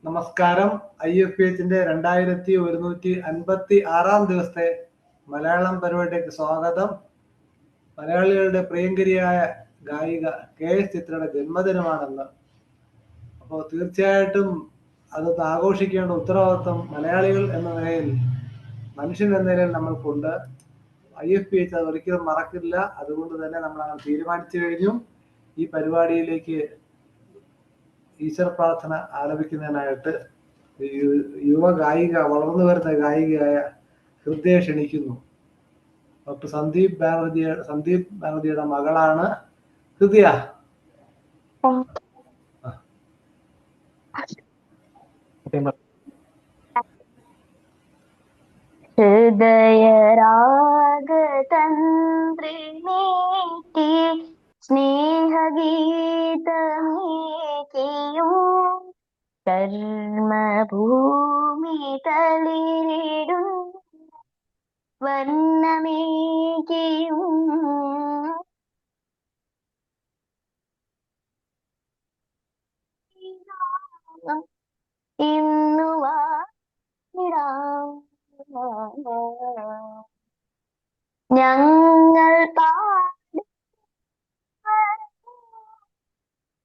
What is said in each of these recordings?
നമസ്കാരം. IFPHന്റെ 2156 ദിവസത്തെ മലയാളം പരിപാടിയിലേക്ക് സ്വാഗതം. മലയാളികളുടെ പ്രിയങ്കരിയായ ഗായിക KS ചിത്രയുടെ ജന്മദിനമാണെന്ന്. അപ്പോൾ തീർച്ചയായിട്ടും അതൊന്ന് ആഘോഷിക്കേണ്ട ഉത്തരവാദിത്വം മലയാളികൾ എന്ന നിലയിൽ, മനുഷ്യൻ എന്ന നിലയിൽ നമ്മൾക്കുണ്ട്. IFPH അത് ഒരിക്കലും മറക്കില്ല. അതുകൊണ്ട് തന്നെ നമ്മൾ അങ്ങനെ തീരുമാനിച്ചു കഴിഞ്ഞു. ഈ പരിപാടിയിലേക്ക് ഈശ്വര പ്രാർത്ഥന ആലപിക്കുന്നതിനായിട്ട് യുവ ഗായിക, വളർന്നു വരുന്ന ഗായികയായ ഹൃദയെ ക്ഷണിക്കുന്നു. ഡോക്ടർ സന്ദീപ് ബാനർജിയുടെ മകളാണ് ഹൃദയ. ഹൃദയരാഗതന്ത്രിനീട്ടി സ്നേഹഗീതമേകിയും കർമ്മഭൂമി തളിരിടും വർണ്ണമേകിയും ഇന്നുവാ ഞങ്ങൾ പാടി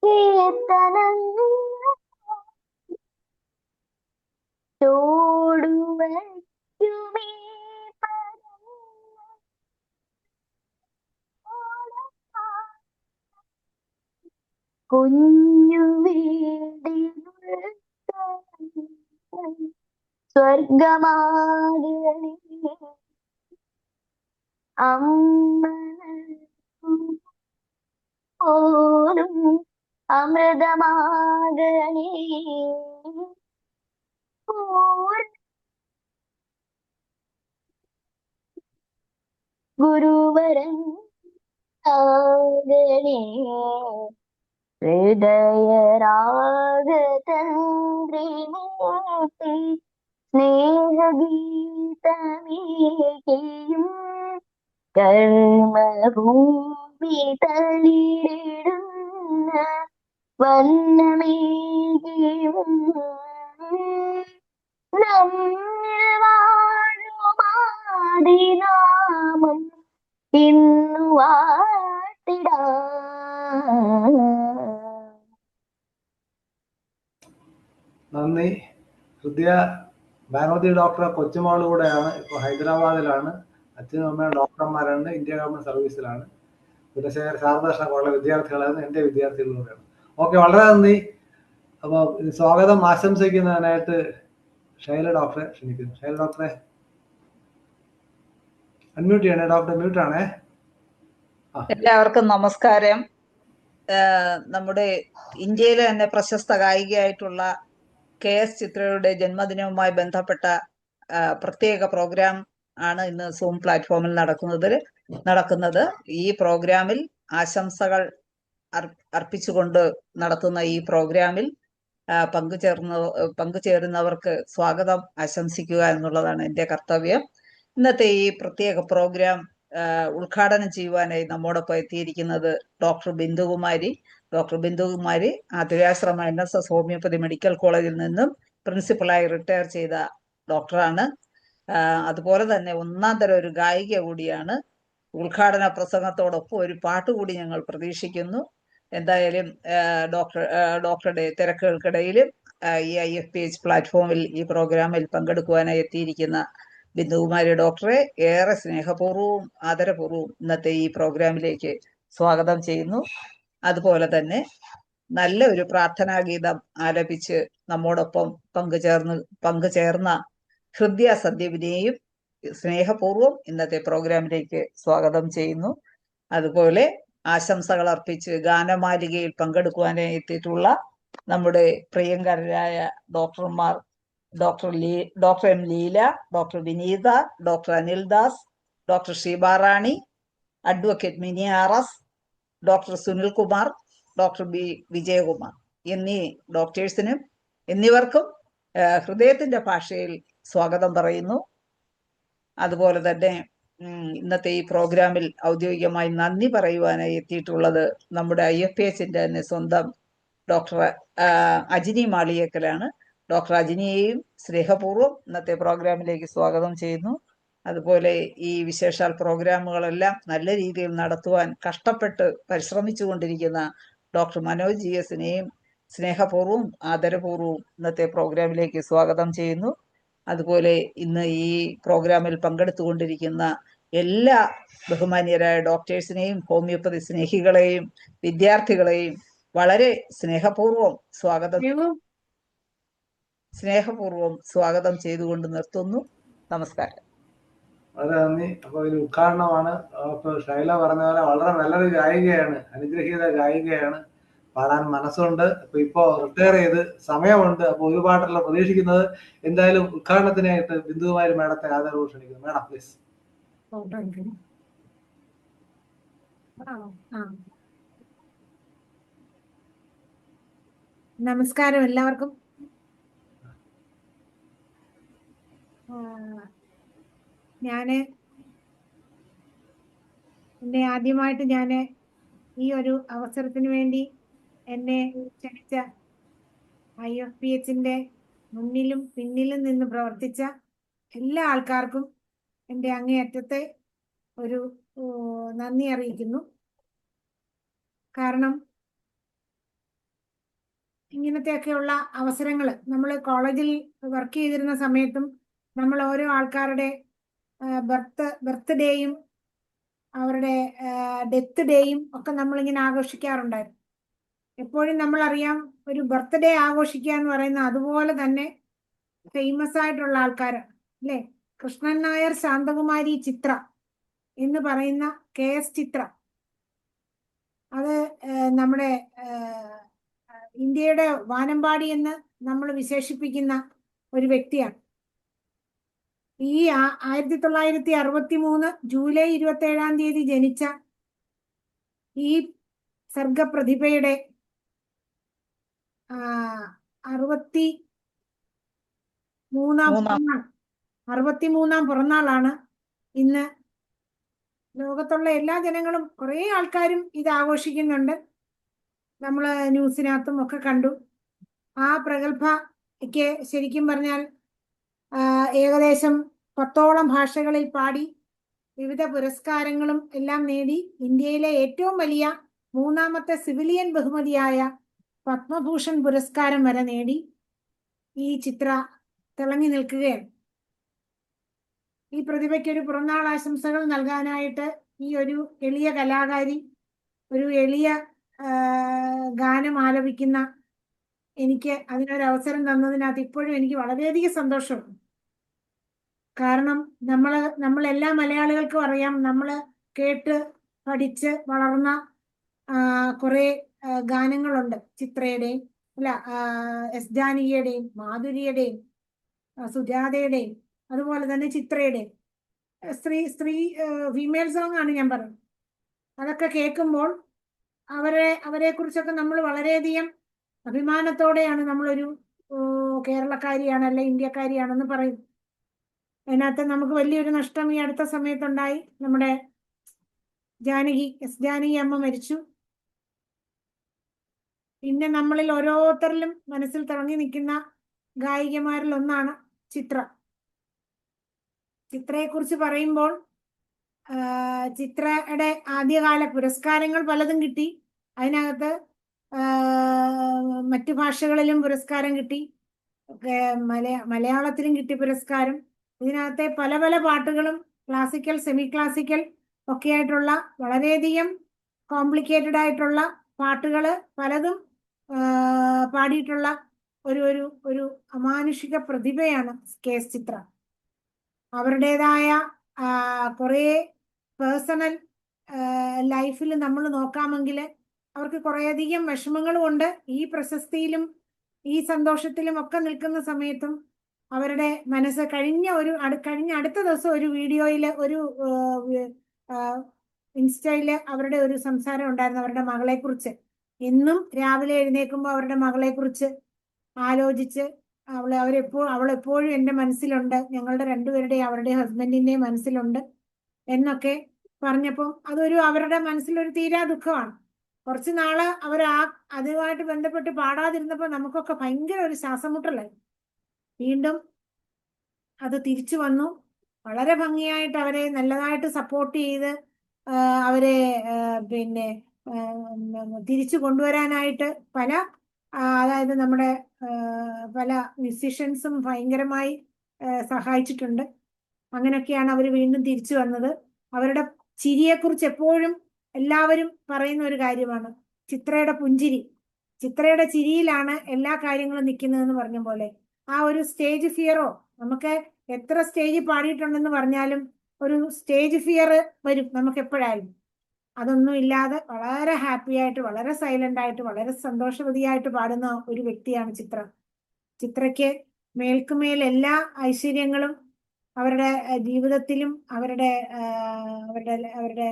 കീർത്തനം ചോടുവയ്ക്കുമീ കുഞ്ഞു വീടിനുൾ സ്വർഗമാകണി അമ്മ പോലും അമൃതമാകണി ഗുരുവരൻ ആകണി ഹൃദയരാഗതന്ത്രിനീട്ടി സ്നേഹഗീതമേകിയും കർമ്മഭൂമി തളിരിടുന്ന വർണ്ണമേകിയും നമ്മൾ വാഴുമാദിനാമം ഇന്നു വാട്ടിടാം. നന്ദി. ഹൃദയ ബാനർജി ഡോക്ടറെ കൊച്ചുമോള് കൂടെയാണ്. ഇപ്പോൾ ഹൈദരാബാദിലാണ്. അച്ഛനും അമ്മയും ഡോക്ടർമാരാണ്. ഇന്ത്യ ഗവൺമെന്റ് സർവീസിലാണ്. കുലശേഖര ശാരദാകൃഷ്ണ കോളേജ് വിദ്യാർത്ഥികളായിരുന്നു. എൻ്റെ വിദ്യാർത്ഥികളിലൂടെയാണ്. ഓക്കെ, വളരെ നന്ദി. അപ്പോൾ സ്വാഗതം ആശംസിക്കുന്നതിനായിട്ട് ശൈല ഡോക്ടറെ ക്ഷണിക്കുന്നു. ശൈല ഡോക്ടറെ അൺമ്യൂട്ട് ചെയ്യണേ. ഡോക്ടർ മ്യൂട്ടാണേ. എല്ലാവർക്കും നമസ്കാരം. നമ്മുടെ ഇന്ത്യയിലെ തന്നെ പ്രശസ്ത ഗായികയായിട്ടുള്ള KS ചിത്രയുടെ ജന്മദിനവുമായി ബന്ധപ്പെട്ട പ്രത്യേക പ്രോഗ്രാം ആണ് ഇന്ന് സൂം പ്ലാറ്റ്ഫോമിൽ നടക്കുന്നത്. ഈ പ്രോഗ്രാമിൽ ആശംസകൾ അർപ്പിച്ചുകൊണ്ട് നടത്തുന്ന ഈ പ്രോഗ്രാമിൽ പങ്കുചേരുന്നവർക്ക് സ്വാഗതം ആശംസിക്കുക എന്നുള്ളതാണ് എൻ്റെ കർത്തവ്യം. ഇന്നത്തെ ഈ പ്രത്യേക പ്രോഗ്രാം ഉദ്ഘാടനം ചെയ്യുവാനായി നമ്മോടൊപ്പം എത്തിയിരിക്കുന്നത് doctor Bindukumari. Athurasrama NSS homeopathy medical കോളേജിൽ നിന്നും പ്രിൻസിപ്പളായി റിട്ടയർ ചെയ്ത ഡോക്ടറാണ്. അതുപോലെ തന്നെ ഒന്നാം തരം ഒരു ഗായിക കൂടിയാണ്. ഉദ്ഘാടന പ്രസംഗത്തോടൊപ്പം ഒരു പാട്ടുകൂടി ഞങ്ങൾ പ്രതീക്ഷിക്കുന്നു. എന്തായാലും ഡോക്ടറുടെ തിരക്കുകൾക്കിടയിലും ഈ IFPH പ്ലാറ്റ്ഫോമിൽ ഈ പ്രോഗ്രാമിൽ പങ്കെടുക്കുവാനായി എത്തിയിരിക്കുന്ന ബിന്ദുകുമാരി ഡോക്ടറെ ഏറെ സ്നേഹപൂർവ്വവും ആദരപൂർവ്വവും ഇന്നത്തെ ഈ പ്രോഗ്രാമിലേക്ക് സ്വാഗതം ചെയ്യുന്നു. അതുപോലെ നല്ല ഒരു പ്രാർത്ഥനാ ഗീതം ആലപിച്ച് നമ്മോടൊപ്പം പങ്കുചേർന്ന ഹൃദയ സന്ദീപിനെയും സ്നേഹപൂർവ്വം ഇന്നത്തെ പ്രോഗ്രാമിലേക്ക് സ്വാഗതം ചെയ്യുന്നു. അതുപോലെ ആശംസകൾ അർപ്പിച്ച് ഗാനമാലികയിൽ പങ്കെടുക്കുവാനായി എത്തിയിട്ടുള്ള നമ്മുടെ പ്രിയങ്കരായ ഡോക്ടർമാർ doctor M Leela, doctor Vineetha, doctor Anildas, doctor Sheebarani, advocate Mini RS, doctor Sunilkumar, doctor Vijayakumar എന്നീ ഡോക്ടേഴ്സിനും എന്നിവർക്കും ഹൃദയത്തിന്റെ ഭാഷയിൽ സ്വാഗതം പറയുന്നു. അതുപോലെ തന്നെ ഇന്നത്തെ ഈ പ്രോഗ്രാമിൽ ഔദ്യോഗികമായി നന്ദി പറയുവാനായി എത്തിയിട്ടുള്ളത് നമ്മുടെ IFPHന്റെ തന്നെ സ്വന്തം ഡോക്ടർ അജിനി മാളിയേക്കലാണ്. ഡോക്ടർ അജിനിയെയും സ്നേഹപൂർവ്വം ഇന്നത്തെ പ്രോഗ്രാമിലേക്ക് സ്വാഗതം ചെയ്യുന്നു. അതുപോലെ ഈ വിശേഷാൽ പ്രോഗ്രാമുകളെല്ലാം നല്ല രീതിയിൽ നടത്തുവാൻ കഷ്ടപ്പെട്ട് പരിശ്രമിച്ചുകൊണ്ടിരിക്കുന്ന ഡോക്ടർ മനോജ് ജി എസിനെയും സ്നേഹപൂർവ്വം ആദരപൂർവ്വം ഇന്നത്തെ പ്രോഗ്രാമിലേക്ക് സ്വാഗതം ചെയ്യുന്നു. അതുപോലെ ഇന്ന് ഈ പ്രോഗ്രാമിൽ പങ്കെടുത്തുകൊണ്ടിരിക്കുന്ന എല്ലാ ബഹുമാന്യരായ ഡോക്ടേഴ്സിനെയും ഹോമിയോപ്പതി സ്നേഹികളെയും വിദ്യാർത്ഥികളെയും വളരെ സ്നേഹപൂർവ്വം സ്വാഗതം ചെയ്തുകൊണ്ട് നിർത്തുന്നു. നമസ്കാരം. വളരെ നന്ദി. അപ്പൊ ഒരു ഉദ്ഘാടനമാണ്. ഡോക്ടർ ഷൈല പറഞ്ഞ പോലെ വളരെ നല്ലൊരു ഗായികയാണ്, അനുഗ്രഹീത ഗായികയാണ്, പാടാൻ മനസ്സുണ്ട്. ഇപ്പൊ റിട്ടയർ ചെയ്ത് സമയമുണ്ട്. അപ്പൊ ഒരു പാട്ടല്ല പ്രതീക്ഷിക്കുന്നത്. എന്തായാലും ഉദ്ഘാടനത്തിനായിട്ട് ബിന്ദുകുമാരി മാഡത്തെ ആദരവ് ക്ഷണിക്കുന്നു. Madam please. നമസ്കാരം എല്ലാവർക്കും. ആദ്യമായിട്ട് ഈ ഒരു അവസരത്തിന് വേണ്ടി എന്നെ ക്ഷണിച്ച IFPHന്റെ മുന്നിലും പിന്നിലും നിന്ന് പ്രവർത്തിച്ച എല്ലാ ആൾക്കാർക്കും എൻ്റെ അങ്ങേയറ്റത്തെ ഒരു നന്ദി അറിയിക്കുന്നു. കാരണം ഇങ്ങനത്തെയൊക്കെയുള്ള അവസരങ്ങൾ നമ്മൾ കോളേജിൽ വർക്ക് ചെയ്തിരുന്ന സമയത്തും നമ്മൾ ഓരോ ആൾക്കാരുടെ ബർത്ത്ഡേയും അവരുടെ ഡെത്ത് ഡേയും ഒക്കെ നമ്മളിങ്ങനെ ആഘോഷിക്കാറുണ്ടായിരുന്നു. എപ്പോഴും നമ്മളറിയാം, ഒരു ബർത്ത്ഡേ ആഘോഷിക്കുക എന്ന് പറയുന്നത് അതുപോലെ തന്നെ ഫേമസ് ആയിട്ടുള്ള ആൾക്കാരാണ് അല്ലേ. കൃഷ്ണൻ നായർ, ശാന്തകുമാരി ചിത്ര എന്ന് പറയുന്ന KS ചിത്ര, അത് നമ്മുടെ ഇന്ത്യയുടെ വാനമ്പാടി എന്ന് നമ്മൾ വിശേഷിപ്പിക്കുന്ന ഒരു വ്യക്തിയാണ്. ഈ 1963 ജൂലൈ 27-ാം തീയതി ജനിച്ച ഈ സർഗപ്രതിഭയുടെ 63-ാം പിറന്നാളാണ് ഇന്ന്. ലോകത്തുള്ള എല്ലാ ജനങ്ങളും, കുറേ ആൾക്കാരും ഇത് ആഘോഷിക്കുന്നുണ്ട്. നമ്മൾ ന്യൂസിനകത്തും ഒക്കെ കണ്ടു. ആ പ്രഗത്ഭയ്ക്ക് ശരിക്കും പറഞ്ഞാൽ ഏകദേശം 10ഓളം ഭാഷകളിൽ പാടി വിവിധ പുരസ്കാരങ്ങളും എല്ലാം നേടി ഇന്ത്യയിലെ ഏറ്റവും വലിയ 3ാമത്തെ സിവിലിയൻ ബഹുമതിയായ പത്മഭൂഷൺ പുരസ്കാരം വരെ നേടി ഈ ചിത്ര തിളങ്ങി നിൽക്കുകയാണ്. ഈ പ്രതിഭയ്ക്കൊരു പിറന്നാൾ ആശംസകൾ നൽകാനായിട്ട് ഈ ഒരു എളിയ കലാകാരി, ഒരു എളിയ ഗാനം ആലപിക്കുന്ന എനിക്ക് അതിനൊരു അവസരം തന്നതിനകത്ത് ഇപ്പോഴും എനിക്ക് വളരെയധികം സന്തോഷമുണ്ട്. കാരണം നമ്മളെല്ലാ മലയാളികൾക്കും അറിയാം, നമ്മൾ കേട്ട് പഠിച്ച് വളർന്ന കുറേ ഗാനങ്ങളുണ്ട്. ചിത്രയുടെയും S ജാനകിയുടെയും മാധുരിയുടെയും സുജാതയുടെയും അതുപോലെ തന്നെ ചിത്രയുടെയും ഫീമെയിൽ സോങ് ആണ് ഞാൻ പറയുന്നത്. അതൊക്കെ കേൾക്കുമ്പോൾ അവരെ കുറിച്ചൊക്കെ നമ്മൾ വളരെയധികം അഭിമാനത്തോടെയാണ് നമ്മളൊരു കേരളക്കാരിയാണ് അല്ലെ ഇന്ത്യക്കാരിയാണെന്ന് പറയും. അതിനകത്ത് നമുക്ക് വലിയൊരു നഷ്ടം ഈ അടുത്ത സമയത്തുണ്ടായി. നമ്മുടെ S ജാനകി അമ്മ മരിച്ചു. പിന്നെ നമ്മളിൽ ഓരോരുത്തരിലും മനസ്സിൽ തിളങ്ങി നിൽക്കുന്ന ഗായികമാരിൽ ഒന്നാണ് ചിത്രയെക്കുറിച്ച് പറയുമ്പോൾ ചിത്രയുടെ ആദ്യകാല പുരസ്കാരങ്ങൾ പലതും കിട്ടി. അതിനകത്ത് മറ്റു ഭാഷകളിലും പുരസ്കാരം കിട്ടി, മലയാളത്തിലും കിട്ടി പുരസ്കാരം. ഇതിനകത്തെ പല പല പാട്ടുകളും ക്ലാസിക്കൽ, സെമി ക്ലാസിക്കൽ ഒക്കെ ആയിട്ടുള്ള വളരെയധികം കോംപ്ലിക്കേറ്റഡ് ആയിട്ടുള്ള പാട്ടുകൾ പലതും പാടിയിട്ടുള്ള ഒരു അമാനുഷിക പ്രതിഭയാണ് KS ചിത്ര. അവരുടേതായ കുറേ പേഴ്സണൽ ലൈഫിൽ നമ്മൾ നോക്കാമെങ്കിൽ അവർക്ക് കുറേയധികം വിഷമങ്ങളും ഉണ്ട്. ഈ പ്രശസ്തിയിലും ഈ സന്തോഷത്തിലും ഒക്കെ നിൽക്കുന്ന സമയത്തും അവരുടെ മനസ്സ് കഴിഞ്ഞ അടുത്ത ദിവസം ഒരു വീഡിയോയിൽ, ഒരു ഇൻസ്റ്റയില് അവരുടെ ഒരു സംസാരം ഉണ്ടായിരുന്നു അവരുടെ മകളെ കുറിച്ച്. എന്നും രാവിലെ എഴുന്നേൽക്കുമ്പോൾ അവരുടെ മകളെ കുറിച്ച് ആലോചിച്ച് അവളെപ്പോഴും എൻ്റെ മനസ്സിലുണ്ട്, ഞങ്ങളുടെ രണ്ടുപേരുടെയും അവരുടെ ഹസ്ബൻഡിന്റെയും മനസ്സിലുണ്ട് എന്നൊക്കെ പറഞ്ഞപ്പോൾ അവരുടെ മനസ്സിലൊരു തീരാ ദുഃഖമാണ്. കുറച്ച് നാള് അതുമായിട്ട് ബന്ധപ്പെട്ട് പാടാതിരുന്നപ്പോൾ നമുക്കൊക്കെ ഭയങ്കര ഒരു ശ്വാസമുട്ടലായി. വീണ്ടും അത് തിരിച്ചു വന്നു. വളരെ ഭംഗിയായിട്ട് അവരെ നല്ലതായിട്ട് സപ്പോർട്ട് ചെയ്ത് അവരെ പിന്നെ തിരിച്ചു കൊണ്ടുവരാനായിട്ട് അതായത് നമ്മുടെ പല മ്യൂസിഷ്യൻസും ഭയങ്കരമായി സഹായിച്ചിട്ടുണ്ട്. അങ്ങനെയൊക്കെയാണ് അവർ വീണ്ടും തിരിച്ചു വന്നത്. അവരുടെ ചിരിയെക്കുറിച്ച് എപ്പോഴും എല്ലാവരും പറയുന്ന ഒരു കാര്യമാണ് ചിത്രയുടെ പുഞ്ചിരി. ചിത്രയുടെ ചിരിയിലാണ് എല്ലാ കാര്യങ്ങളും നിൽക്കുന്നതെന്ന് പറഞ്ഞ പോലെ ആ ഒരു സ്റ്റേജ് ഫിയറോ, നമുക്ക് എത്ര സ്റ്റേജിൽ പാടിയിട്ടുണ്ടെന്ന് പറഞ്ഞാലും ഒരു സ്റ്റേജ് ഫിയർ വരും നമുക്ക് എപ്പോഴായാലും. അതൊന്നും ഇല്ലാതെ വളരെ ഹാപ്പി ആയിട്ട്, വളരെ സൈലന്റ് ആയിട്ട്, വളരെ സന്തോഷവതിയായിട്ട് പാടുന്ന ഒരു വ്യക്തിയാണ് ചിത്ര. ചിത്രയ്ക്ക് മേൽക്കുമേൽ എല്ലാ ഐശ്വര്യങ്ങളും അവരുടെ ജീവിതത്തിലും അവരുടെ അവരുടെ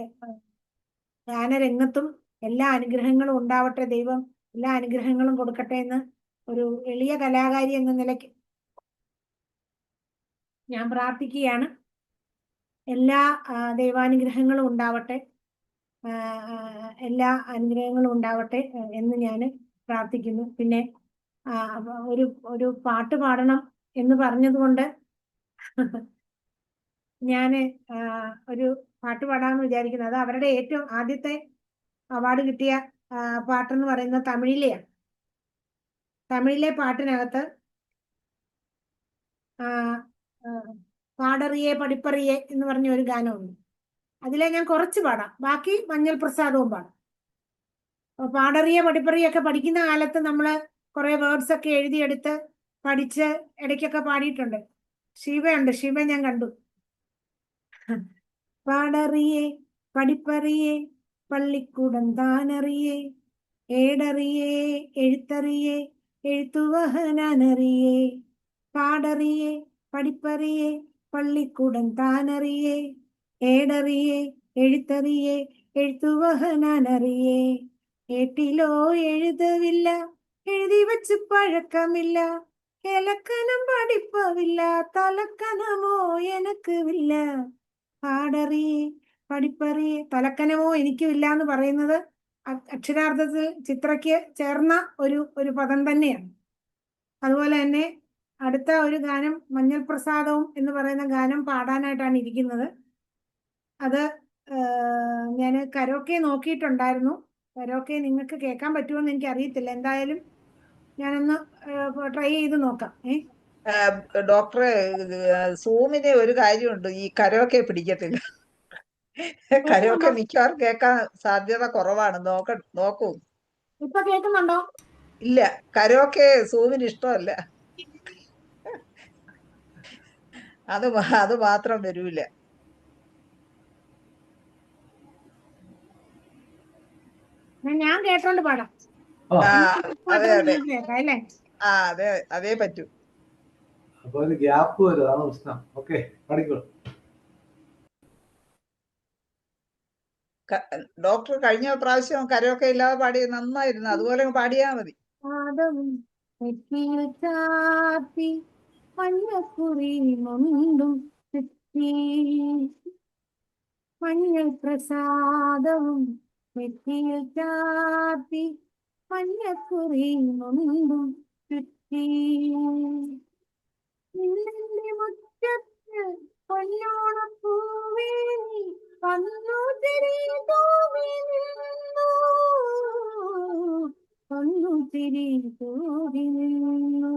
ഗാനരംഗത്തും എല്ലാ അനുഗ്രഹങ്ങളും ഉണ്ടാവട്ടെ. ദൈവം എല്ലാ അനുഗ്രഹങ്ങളും കൊടുക്കട്ടെ എന്ന് ഒരു എളിയ കലാകാരി എന്ന നിലയ്ക്ക് ഞാൻ പ്രാർത്ഥിക്കുകയാണ്. എല്ലാ ദൈവാനുഗ്രഹങ്ങളും ഉണ്ടാവട്ടെ, എല്ലാ അനുഗ്രഹങ്ങളും ഉണ്ടാവട്ടെ എന്ന് ഞാൻ പ്രാർത്ഥിക്കുന്നു. പിന്നെ ഒരു പാട്ട് പാടണം എന്ന് പറഞ്ഞതുകൊണ്ട് ഞാൻ ഒരു പാട്ട് പാടാമെന്ന് വിചാരിക്കുന്നത്. അത് അവരുടെ ഏറ്റവും ആദ്യത്തെ അവാർഡ് കിട്ടിയ പാട്ടെന്ന് പറയുന്നത് തമിഴിലെയാണ്. തമിഴിലെ പാട്ടിനകത്ത് പാടറിയേ പഠിപ്പറിയേ എന്ന് പറഞ്ഞ ഒരു ഗാനമുണ്ട്. അതിലെ ഞാൻ കുറച്ച് പാടാം, ബാക്കി മഞ്ഞൾ പ്രസാദവും പാടാം. പാടറിയ പഠിപ്പറിയൊക്കെ പഠിക്കുന്ന കാലത്ത് നമ്മൾ കുറെ വേർഡ്സ് ഒക്കെ എഴുതിയെടുത്ത് പഠിച്ച് ഇടയ്ക്കൊക്കെ പാടിയിട്ടുണ്ട്. ഷീബ ഞാൻ കണ്ടു. പാടറിയേ പഠിപ്പറിയേ പള്ളിക്കൂടം താനറിയേ, ഏടറിയേ എഴുത്തറിയേ എഴുത്തുവഹനാനറിയേ, പാടറിയേ പഠിപ്പറിയേ പള്ളിക്കൂടം താനറിയേ, ഏടറിയേ എഴുത്തറിയേ എഴുത്തുവഹനാനറിയേ, ഏട്ടിലോ എഴുതവില്ല എഴുതി വച്ച് പഴക്കമില്ല, ഇലക്കനം പഠിപ്പവില്ല തലക്കനമോ എനക്കുമില്ല, പാടറിയേ പഠിപ്പറിയേ. തലക്കനമോ എനിക്കുമില്ല എന്ന് പറയുന്നത് അക്ഷരാർത്ഥത്തിൽ ചിത്രയ്ക്ക് ചേർന്ന ഒരു പദം തന്നെയാണ്. അതുപോലെ തന്നെ അടുത്ത ഒരു ഗാനം മഞ്ഞൾ പ്രസാദവും എന്ന് പറയുന്ന ഗാനം പാടാനായിട്ടാണ് ഇരിക്കുന്നത്. അത് ഞാൻ കരോക്കെ നോക്കിയിട്ടുണ്ടായിരുന്നു. കരോക്കെ നിങ്ങൾക്ക് കേൾക്കാൻ പറ്റുമെന്ന് എനിക്ക് അറിയത്തില്ല. എന്തായാലും ഞാനൊന്ന് ട്രൈ ചെയ്ത് നോക്കാം. ഡോക്ടറെ, സൂമിന് ഒരു കാര്യമുണ്ട്, ഈ കരോക്കെ പിടിക്കത്തില്ല. കരോക്കെ മിക്കവാറും കേൾക്കാൻ സാധ്യത കുറവാണ്. നോക്കൂ. ഇപ്പൊ കേൾക്കുന്നുണ്ടോ? ഇല്ല, കരോക്കെ സൂമിന് ഇഷ്ടമല്ല. അത് മാത്രം വരൂല. ഞാൻ കേട്ടോണ്ട് പാടാം. അതെ അല്ലേ? അതേ പറ്റൂ. അപ്പൊ ഒരു ഗ്യാപ്പ് വരും, അതാണ് പ്രശ്നം. ഓക്കെ, പഠിക്കോളൂ. ഡോക്ടർ കഴിഞ്ഞ പ്രാവശ്യം കരോക്കെ ഇല്ലാതെ പാടി നന്നായിരുന്നു. അതുപോലെ പാടിയാ മതി. മഞ്ഞൾ പ്രസാദവും നെറ്റിയിൽ ചാർത്തി, മഞ്ഞക്കുറി മുണ്ടും ചുറ്റി, നിന്നെ മുറ്റത്ത് പൊന്നോണപ്പൂവേ നീ വന്നു തിരി തൂവി നിന്നു, വന്നു തിരി തൂവി നിന്നു,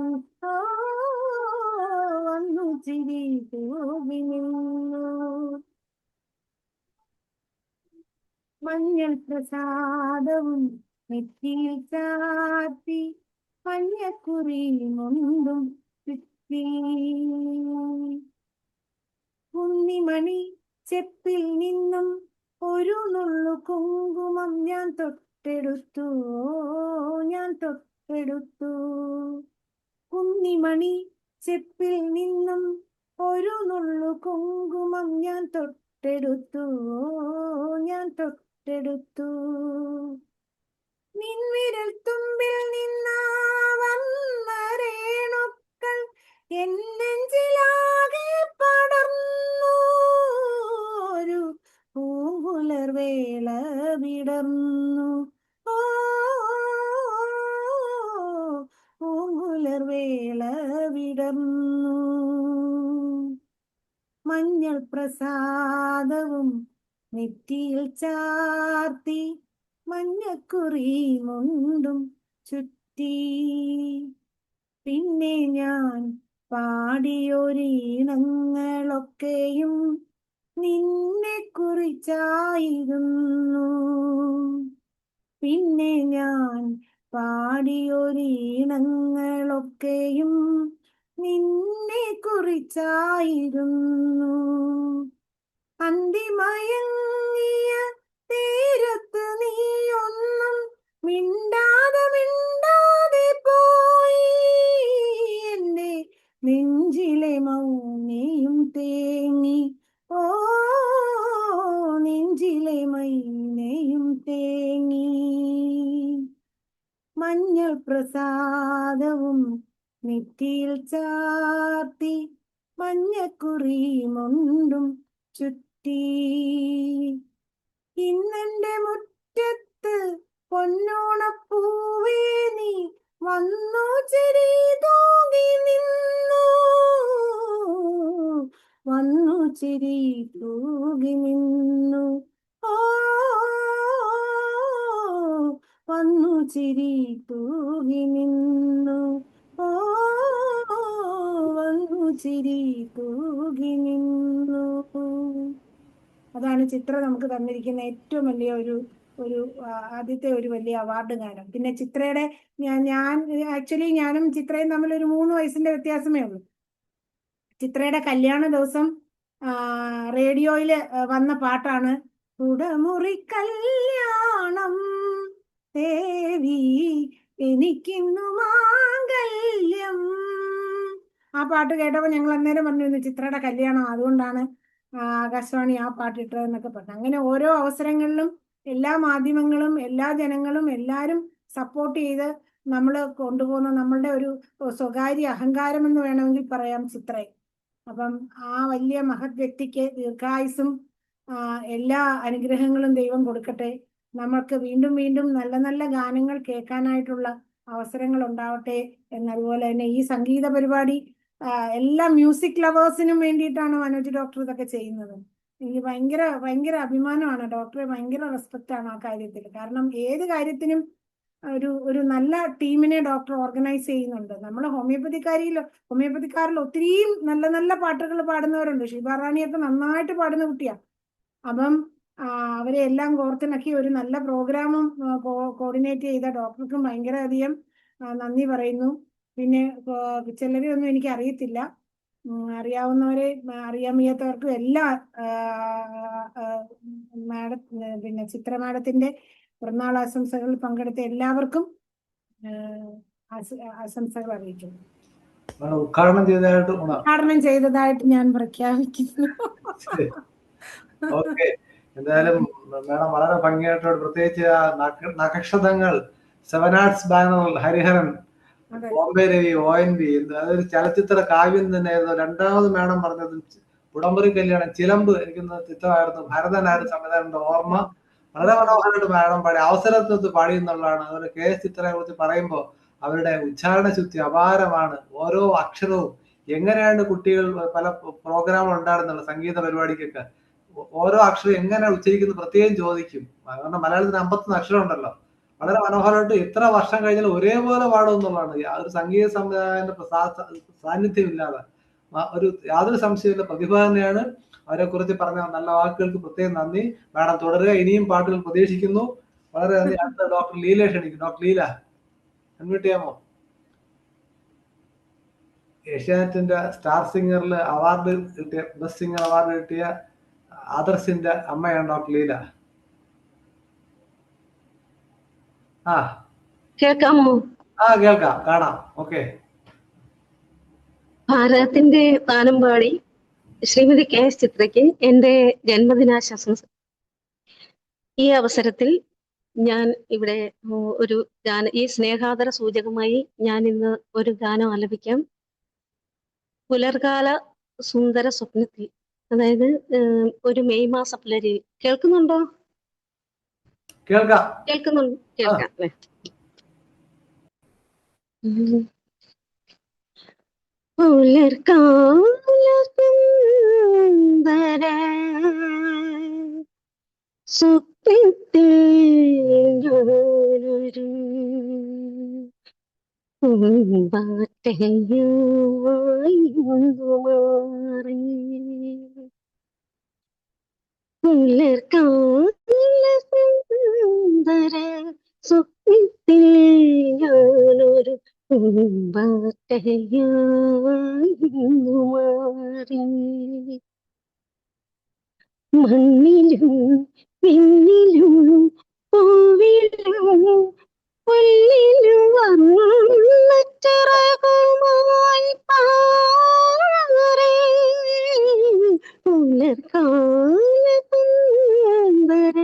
വന്നു തിരി തൂവി നിന്നു. മഞ്ഞൾ പ്രസാദവും നെറ്റിയിൽ ചാർത്തി, മഞ്ഞക്കുറി മുണ്ടും ചുറ്റി, കുന്നിമണി ചെപ്പിൽ നിന്നും ഒരു നുള്ളു കുങ്കുമം ഞാൻ തൊട്ടെടുത്തു, ഞാൻ തൊട്ടെടുത്തു, കുന്നിമണി ചെപ്പിൽ നിന്നും ഒരു നുള്ളു കുങ്കുമം ഞാൻ തൊട്ടെടുത്തു, ഞാൻ തൊട്ടെടുത്തു, നിൻവിരൽ തുമ്പിൽ നിന്നാ വന്ന രേണുക്കൾ എൻ നെഞ്ചിലാകെ പടർന്നു, ഒരു പൂങ്കുലർവേള വിടർന്നു, പൂങ്കുലർവേള വിടർന്നു. വിടർന്നു. മഞ്ഞൾ പ്രസാദവും നെറ്റിയിൽ ചാർത്തി മഞ്ഞക്കുറി മുണ്ടും ചുറ്റി. പിന്നെ ഞാൻ പാടിയൊരീണങ്ങളൊക്കെയും നിന്നെ കുറിച്ചായിരുന്നു. പിന്നെ ഞാൻ പാടിയൊരീണങ്ങളൊക്കെയും നിന്നെ കുറിച്ചായിരുന്നു. അന്തിമയങ്ങിയ തീരത്ത് നീയൊന്നും മിണ്ടാതെ പോയി. എന്റെ നെഞ്ചിലെ മൗനയും തേങ്ങി. ഓ നെഞ്ചിലെ മൈനയും തേങ്ങി. മഞ്ഞൾ പ്രസാദവും നെറ്റിയിൽ ചാർത്തി മഞ്ഞക്കുറി മുണ്ടും ചുറ്റി. ഇന്നെന്റെ മുറ്റത്ത് പൊന്നോണപ്പൂവേ നീ വന്നു ചിരി തൂകി നിന്നു. വന്നു ചിരി തൂകി നിന്നു. ഓ വന്നു ചിരി തൂകി നിന്നു. ഓ വന്നു ചിരി തൂകി നിന്നു. അതാണ് ചിത്ര നമുക്ക് തന്നിരിക്കുന്ന ഏറ്റവും വലിയ ഒരു ആദ്യത്തെ ഒരു വലിയ അവാർഡ് ഗാനം. പിന്നെ ചിത്രയുടെ ഞാൻ ആക്ച്വലി ഞാനും ചിത്രയും തമ്മിൽ ഒരു 3 വയസ്സിന്റെ വ്യത്യാസമേ ഉള്ളൂ. ചിത്രയുടെ കല്യാണ ദിവസം റേഡിയോയില് വന്ന പാട്ടാണ് കുടമുറി കല്യാണം ദേവി എനിക്കിന്നു മാംഗല്യം. ആ പാട്ട് കേട്ടപ്പോൾ ഞങ്ങൾ അന്നേരം പറഞ്ഞു ചിത്രയുടെ കല്യാണം, അതുകൊണ്ടാണ് ആകാശവാണി ആ പാട്ട് ഇട്ടതെന്നൊക്കെ പറഞ്ഞു. അങ്ങനെ ഓരോ അവസരങ്ങളിലും എല്ലാ മാധ്യമങ്ങളും എല്ലാ ജനങ്ങളും എല്ലാവരും സപ്പോർട്ട് ചെയ്ത് നമ്മൾ കൊണ്ടുപോകുന്ന നമ്മളുടെ ഒരു സ്വകാര്യ അഹങ്കാരം എന്ന് വേണമെങ്കിൽ പറയാം ചിത്രയെ. അപ്പം ആ വലിയ മഹത് വ്യക്തിക്ക് ദീർഘായുസും എല്ലാ അനുഗ്രഹങ്ങളും ദൈവം കൊടുക്കട്ടെ. നമ്മൾക്ക് വീണ്ടും വീണ്ടും നല്ല നല്ല ഗാനങ്ങൾ കേൾക്കാനായിട്ടുള്ള അവസരങ്ങൾ ഉണ്ടാവട്ടെ എന്നതുപോലെ തന്നെ ഈ സംഗീത പരിപാടി എല്ലാ മ്യൂസിക് ലവേഴ്സിനും വേണ്ടിയിട്ടാണ് മനോജ് ഡോക്ടർ ഇതൊക്കെ ചെയ്യുന്നത്. എനിക്ക് ഭയങ്കര ഭയങ്കര അഭിമാനമാണ്. ഡോക്ടറെ ഭയങ്കര റെസ്പെക്റ്റ് ആണ് ആ കാര്യത്തിൽ. കാരണം ഏത് കാര്യത്തിനും ഒരു നല്ല ടീമിനെ ഡോക്ടർ ഓർഗനൈസ് ചെയ്യുന്നുണ്ട്. നമ്മൾ ഹോമിയോപ്പതിക്കാരിൽ ഒത്തിരിയും നല്ല നല്ല പാട്ടുകൾ പാടുന്നവരുണ്ട്. ശിവറാണിയൊക്കെ നന്നായിട്ട് പാടുന്ന കുട്ടിയാണ്. അപ്പം അവരെ എല്ലാം കോർത്തിണക്കി ഒരു നല്ല പ്രോഗ്രാമും കോർഡിനേറ്റ് ചെയ്ത ഡോക്ടർക്കും ഭയങ്കര അധികം നന്ദി പറയുന്നു. പിന്നെ ചിലരെ ഒന്നും എനിക്ക് അറിയത്തില്ല, അറിയാവുന്നവരെ അറിയാൻ വയ്യാത്തവർക്കും എല്ലാ പിന്നെ ചിത്ര മാഡത്തിന്റെ പിറന്നാൾ ആശംസകളിൽ പങ്കെടുത്ത എല്ലാവർക്കും ആശംസകൾ അറിയിക്കുന്നു. ഉദ്ഘാടനം ചെയ്തതായിട്ട് ഞാൻ പ്രഖ്യാപിക്കുന്നു. ഓക്കെ, എന്തായാലും മേഡം വളരെ ഭംഗിയായിട്ടോട്, പ്രത്യേകിച്ച് നക്ഷതങ്ങൾ 7 ആർട്സ് ബാനറിൽ ഹരിഹരൻ, ബോംബെ രവി, ONV, അതൊരു ചലച്ചിത്ര കാവ്യം തന്നെയായിരുന്നു. രണ്ടാമത് മേഡം പറഞ്ഞത് ഉടമ്പറി കല്യാണം, ചിലമ്പ് എനിക്കൊന്ന് ചിത്രമായിരുന്നു, ഭരതനായിരുന്നു സംവിധാനത്തിന്റെ ഓർമ്മ. വളരെ മനോഹരമായിട്ട് മേഡം പാടി, അവസരത്തിൽ പാടി എന്നുള്ളതാണ്. അതുപോലെ KS ചിത്രയെ കുറിച്ച് പറയുമ്പോൾ അവരുടെ ഉച്ചാരണ ശുദ്ധി അപാരമാണ്. ഓരോ അക്ഷരവും എങ്ങനെയാണ് കുട്ടികൾ പല പ്രോഗ്രാമുകൾ ഉണ്ടായിരുന്നുള്ളൂ സംഗീത പരിപാടിക്കൊക്കെ, ഓരോ അക്ഷരം എങ്ങനെ ഉച്ചരിക്കുന്നു പ്രത്യേകം ചോദിക്കും. കാരണം മലയാളത്തിന് 51 അക്ഷരം ഉണ്ടല്ലോ. വളരെ മനോഹരമായിട്ട് എത്ര വർഷം കഴിഞ്ഞാലും ഒരേപോലെ പാടും എന്നുള്ളതാണ്. ഒരു സംഗീത സംവിധായകന്റെ സാന്നിധ്യം ഇല്ലാതെ യാതൊരു സംശയമില്ല, പ്രതിഭ തന്നെയാണ്. അവരെ കുറിച്ച് പറഞ്ഞ നല്ല വാക്കുകൾക്ക് പ്രത്യേകം നന്ദി. മാഡം തുടരുക, ഇനിയും പാട്ടുകൾ പ്രതീക്ഷിക്കുന്നു. വളരെ നന്ദി. അടുത്ത ഡോക്ടർ ലീല ക്ഷണിക്കും. ഡോക്ടർ ലീല അൺമ്യൂട്ട് ചെയ്യാമോ? ഏഷ്യാനെറ്റിന്റെ സ്റ്റാർ സിംഗറിൽ അവാർഡ് കിട്ടിയ, ബെസ്റ്റ് സിംഗർ അവാർഡ് കിട്ടിയ ആദർശിന്റെ അമ്മയാണ് ഡോക്ടർ ലീല. കേൾക്കാമോ? കേൾക്കാം, കാണാം. ഓക്കെ. ഭാരതത്തിന്റെ വാനമ്പാടി ശ്രീമതി KS ചിത്രയ്ക്ക് എന്റെ ജന്മദിനാശംസ. ഈ അവസരത്തിൽ ഞാൻ ഇവിടെ ഒരു ഈ സ്നേഹാദര സൂചകമായി ഞാൻ ഇന്ന് ഒരു ഗാനം ആലപിക്കാം. പുലർകാല സുന്ദര സ്വപ്നത്തിൽ, അതായത് ഒരു മെയ് മാസ പുലരി. കേൾക്കുന്നുണ്ടോ? കേൾക്കാം അല്ലേ? പുലർകാലസുന്ദര സ്വപ്നത്തിൽ ഞാനൊരു പൂമ്പാറ്റയായി മാറി. പുലർകാലസുന്ദര സ്വപ്നത്തിൽ ഞാനൊരു പൂമ്പാറ്റയായി മാറി. മണ്ണിലും പിന്നിലും പൂവിലും പുല്ലിലും വർണ്ണച്ചിറകുമായി പാറി. പുലർകാലസുന്ദര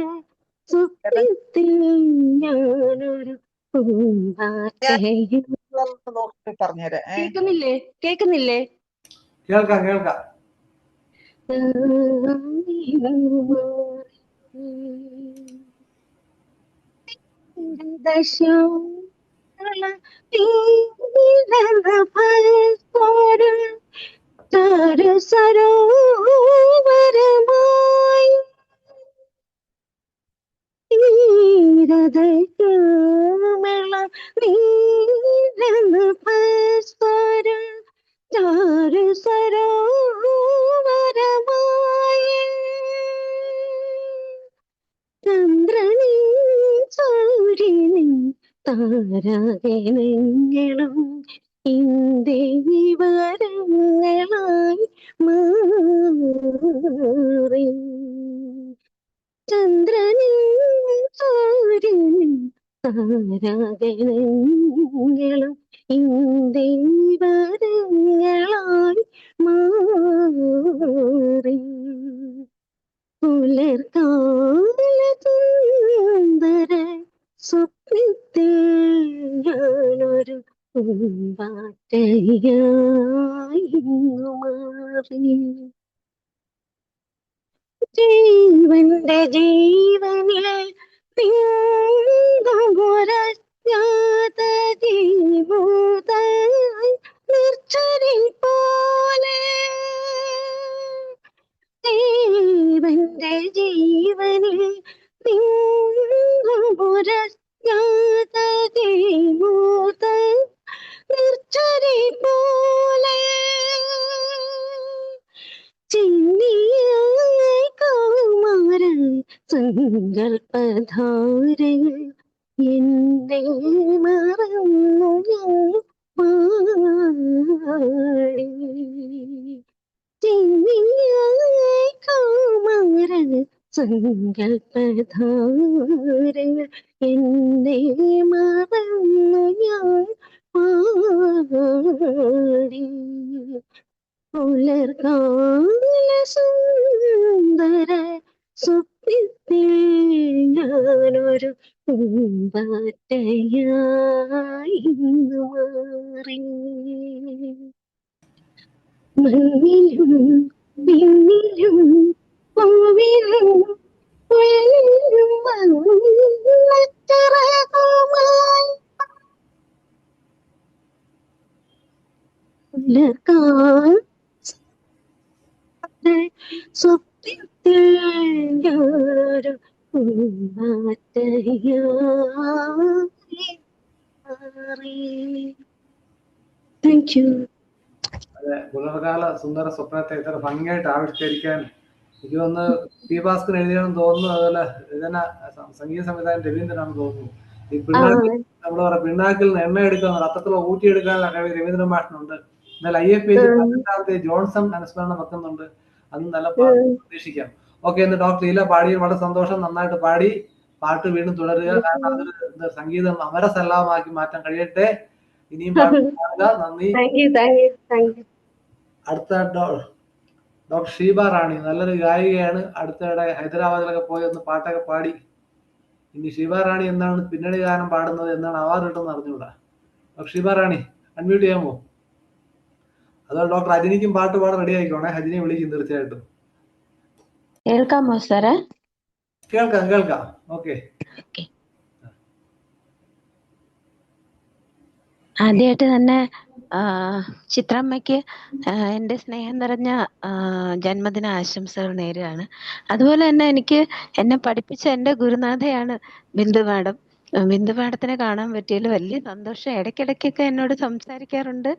സ്വപ്നത്തിൽ ഞാനൊരു പൂമ്പാറ്റയും. നോക്കി പറഞ്ഞുതരാം. കേക്കുന്നില്ലേ? കേക്കുന്നില്ലേ? കേൾക്കാം കേൾക്കാം. സരോവരമായി നീരതമേള നീരനഭസ്വരം ചാരു സരോവരമായി ചന്ദ്രനും സൂര്യനും താരാഗണങ്ങളും ഇന്ത്യവരങ്ങളായി മാറി. ചന്ദ്രനും സൂര്യനും താരാഗണങ്ങളും ഇന്ത്യവരങ്ങളായി മാറി. പുലർകാലസുന്ദര സ്വപ്നത്തിൽ ഞാനൊരു പൂമ്പാറ്റയായി മാറി. ജീവന്റെ ജീവനിൽ പിന്തുടരാത്ത ജീവത നിർച്ചരിൽ പോലെ ജീവന്റെ ജീവനിൽ പിന്തുടരാത്ത ജീവത നിർച്ചരി പോലെ ചിന്നിയായി കൗമാര സങ്കൽപ്പധാരകൾ എന്നെ മറന്നു ഞാൻ പാടി. ചിന്നിയായി കൗമാര സങ്കൽപ്പധാരകൾ എന്നെ മറന്നു ഞാൻ പാടി. പുലർകാലസുന്ദര സ്വപ്നത്തിൽ ഞാനൊരു പൂമ്പാറ്റയായി മാറി. മണ്ണിലും പിന്നിലും പൂവിലും പുല്ലിലും വർണ്ണച്ചിറകുമായി സ്വപ്നത്തിൽ ഞാനൊരു പൂമ്പാറ്റയായി മാറി. Thank you. അതെ, പുലർകാല സുന്ദര സ്വപ്നത്തെ ഇത്ര ഭംഗിയായിട്ട് ആവിഷ്കരിക്കാൻ എനിക്ക് തോന്നുന്നു പി ഭാസ്കർ എഴുതിയാണെന്ന് തോന്നുന്നു. അതുപോലെ ഇതിന സംഗീത സംവിധാനം രവീന്ദ്രനാണെന്ന് തോന്നുന്നു. ഈ പിണ്ണാക്കിൽ നമ്മള് പറയാം, പിണ്ണാക്കിൽ നിന്ന് എണ്ണ എടുക്കാൻ അത്രത്തോളം ഊറ്റിയെടുക്കാനുള്ള കഴിവ് രവീന്ദ്രൻ മാഷിനുണ്ട്. എന്നാൽ IFPC 18ാമത്തെ ജോൺസൺ അനുസ്മരണം വെക്കുന്നുണ്ട്. അന്ന് നല്ല പാട്ട് പ്രതീക്ഷിക്കാം. ഓക്കെ, ഇന്ന് ഡോക്ടർ ലീല പാടിയ വളരെ സന്തോഷം. നന്നായിട്ട് പാടി. പാട്ട് വീണ്ടും തുടരുക. കാരണം അതൊരു സംഗീതം അമരസല്ലാമാക്കി മാറ്റാൻ കഴിയട്ടെ. ഇനിയും പാടുക. നന്ദി. അടുത്ത ഡോക്ടർ ഷീബ റാണി നല്ലൊരു ഗായികയാണ്. അടുത്തിടെ ഹൈദരാബാദിലൊക്കെ പോയി ഒന്ന് പാട്ടൊക്കെ പാടി. ഇനി ഷീബ റാണി എന്താണ് പിന്നണി ഗാനം പാടുന്നത്, എന്നാണ് അവാർഡ് കിട്ടുന്നത് അറിഞ്ഞുകൂടാ. ഡോക്ടർ ഷീബ റാണി അൺമ്യൂട്ട് ചെയ്യാമോ? അതോ ഡോക്ടർ ഹജിനിക്കും പാട്ട് പാടാൻ റെഡി ആയിക്കോണേ. ഹജിനെ വിളിക്കും തീർച്ചയായിട്ടും. കേൾക്കാമോ സാറേ? കേൾക്കാം കേൾക്കാം. ഓക്കെ. ആദ്യമായിട്ട് തന്നെ ചിത്രമ്മയ്ക്ക് എൻ്റെ സ്നേഹം നിറഞ്ഞ ജന്മദിന ആശംസകൾ നേരുകയാണ്. അതുപോലെ തന്നെ എന്നെ പഠിപ്പിച്ച എൻ്റെ ഗുരുനാഥയാണ് ബിന്ദു മാഡം. ബിന്ദു മാഡത്തിനെ കാണാൻ പറ്റിയതിൽ വലിയ സന്തോഷം. ഇടയ്ക്കിടയ്ക്കൊക്കെ എന്നോട് സംസാരിക്കാറുണ്ട്,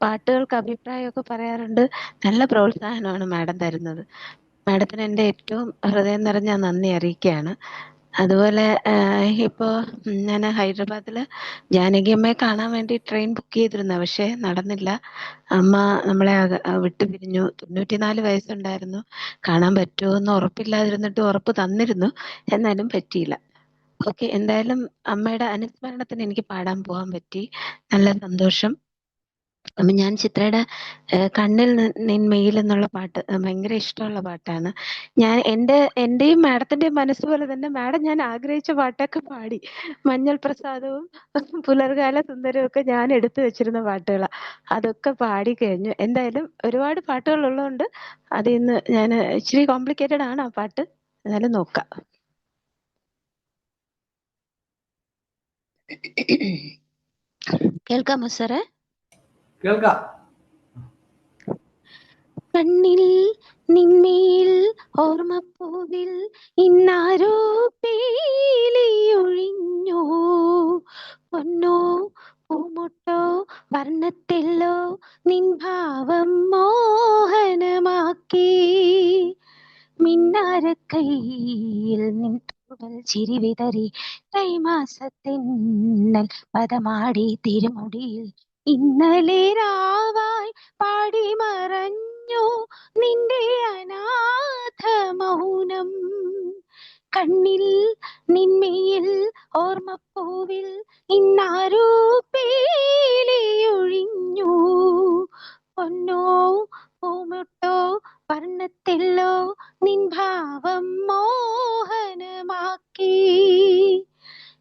പാട്ടുകൾക്ക് അഭിപ്രായമൊക്കെ പറയാറുണ്ട്. നല്ല പ്രോത്സാഹനമാണ് മാഡം തരുന്നത്. മാഡത്തിന് എൻ്റെ ഏറ്റവും ഹൃദയം നിറഞ്ഞ നന്ദി അറിയിക്കുകയാണ്. അതുപോലെ ഇപ്പോൾ ഞാൻ ഹൈദരാബാദിൽ ജാനകിയമ്മയെ കാണാൻ വേണ്ടി ട്രെയിൻ ബുക്ക് ചെയ്തിരുന്നു, പക്ഷേ നടന്നില്ല. അമ്മ നമ്മളെ വിട്ടു പിരിഞ്ഞു. 94 വയസ്സുണ്ടായിരുന്നു. കാണാൻ പറ്റുമോ എന്ന് ഉറപ്പില്ലാതിരുന്നിട്ട് ഉറപ്പ് തന്നിരുന്നു, എന്നാലും പറ്റിയില്ല. ഓക്കെ, എന്തായാലും അമ്മയുടെ അനുസ്മരണത്തിന് എനിക്ക് പാടാൻ പോകാൻ പറ്റി. നല്ല സന്തോഷം. അപ്പം ഞാൻ ചിത്രയുടെ കണ്ണിൽ നിന്മയിൽ എന്നുള്ള പാട്ട് ഭയങ്കര ഇഷ്ടമുള്ള പാട്ടാണ്. എൻ്റെയും മാഡത്തിൻ്റെയും മനസ്സ് പോലെ തന്നെ മാഡം ഞാൻ ആഗ്രഹിച്ച പാട്ടൊക്കെ പാടി. മഞ്ഞൾ പ്രസാദവും പുലർകാല സുന്ദരവും ഒക്കെ ഞാൻ എടുത്തു വെച്ചിരുന്ന പാട്ടുകളാണ്. അതൊക്കെ പാടി കഴിഞ്ഞു. എന്തായാലും ഒരുപാട് പാട്ടുകൾ ഉള്ളതുകൊണ്ട് അതിൽ നിന്ന് ഞാൻ ഇച്ചിരി കോംപ്ലിക്കേറ്റഡ് ആണ് ആ പാട്ട്, എന്നാലും നോക്കാം. കേൾക്കാമോ സാറേ? കേൾക്കാം. കണ്ണിൽ നിന്മേൽ ഓർമ്മപ്പൂവിൽ ഇന്നാരോ പീലിയൊഴിഞ്ഞോ, പൊന്നോ പൂമുട്ടോ വർണ്ണത്തെല്ലോ നിൻ ഭാവം മോഹനമാക്കി. മിന്നാരക്കൈയിൽ നിൻ തൂവൽ ചിരി വിതറി കൈമാസത്തിന്നൽ പദമാടി തിരുമുടിയിൽ ഇന്നലെ രാവായി പാടി മറഞ്ഞു നിന്റെ അനാഥ മൗനം. കണ്ണിൽ നിന്മയിൽ ഓർമ്മപ്പൂവിൽ ഇന്നാരോ പീലിയൊഴിഞ്ഞു, പൊന്നോ പൂമുട്ടോ വർണ്ണത്തെല്ലോ നിൻ ഭാവം മോഹനമാക്കി.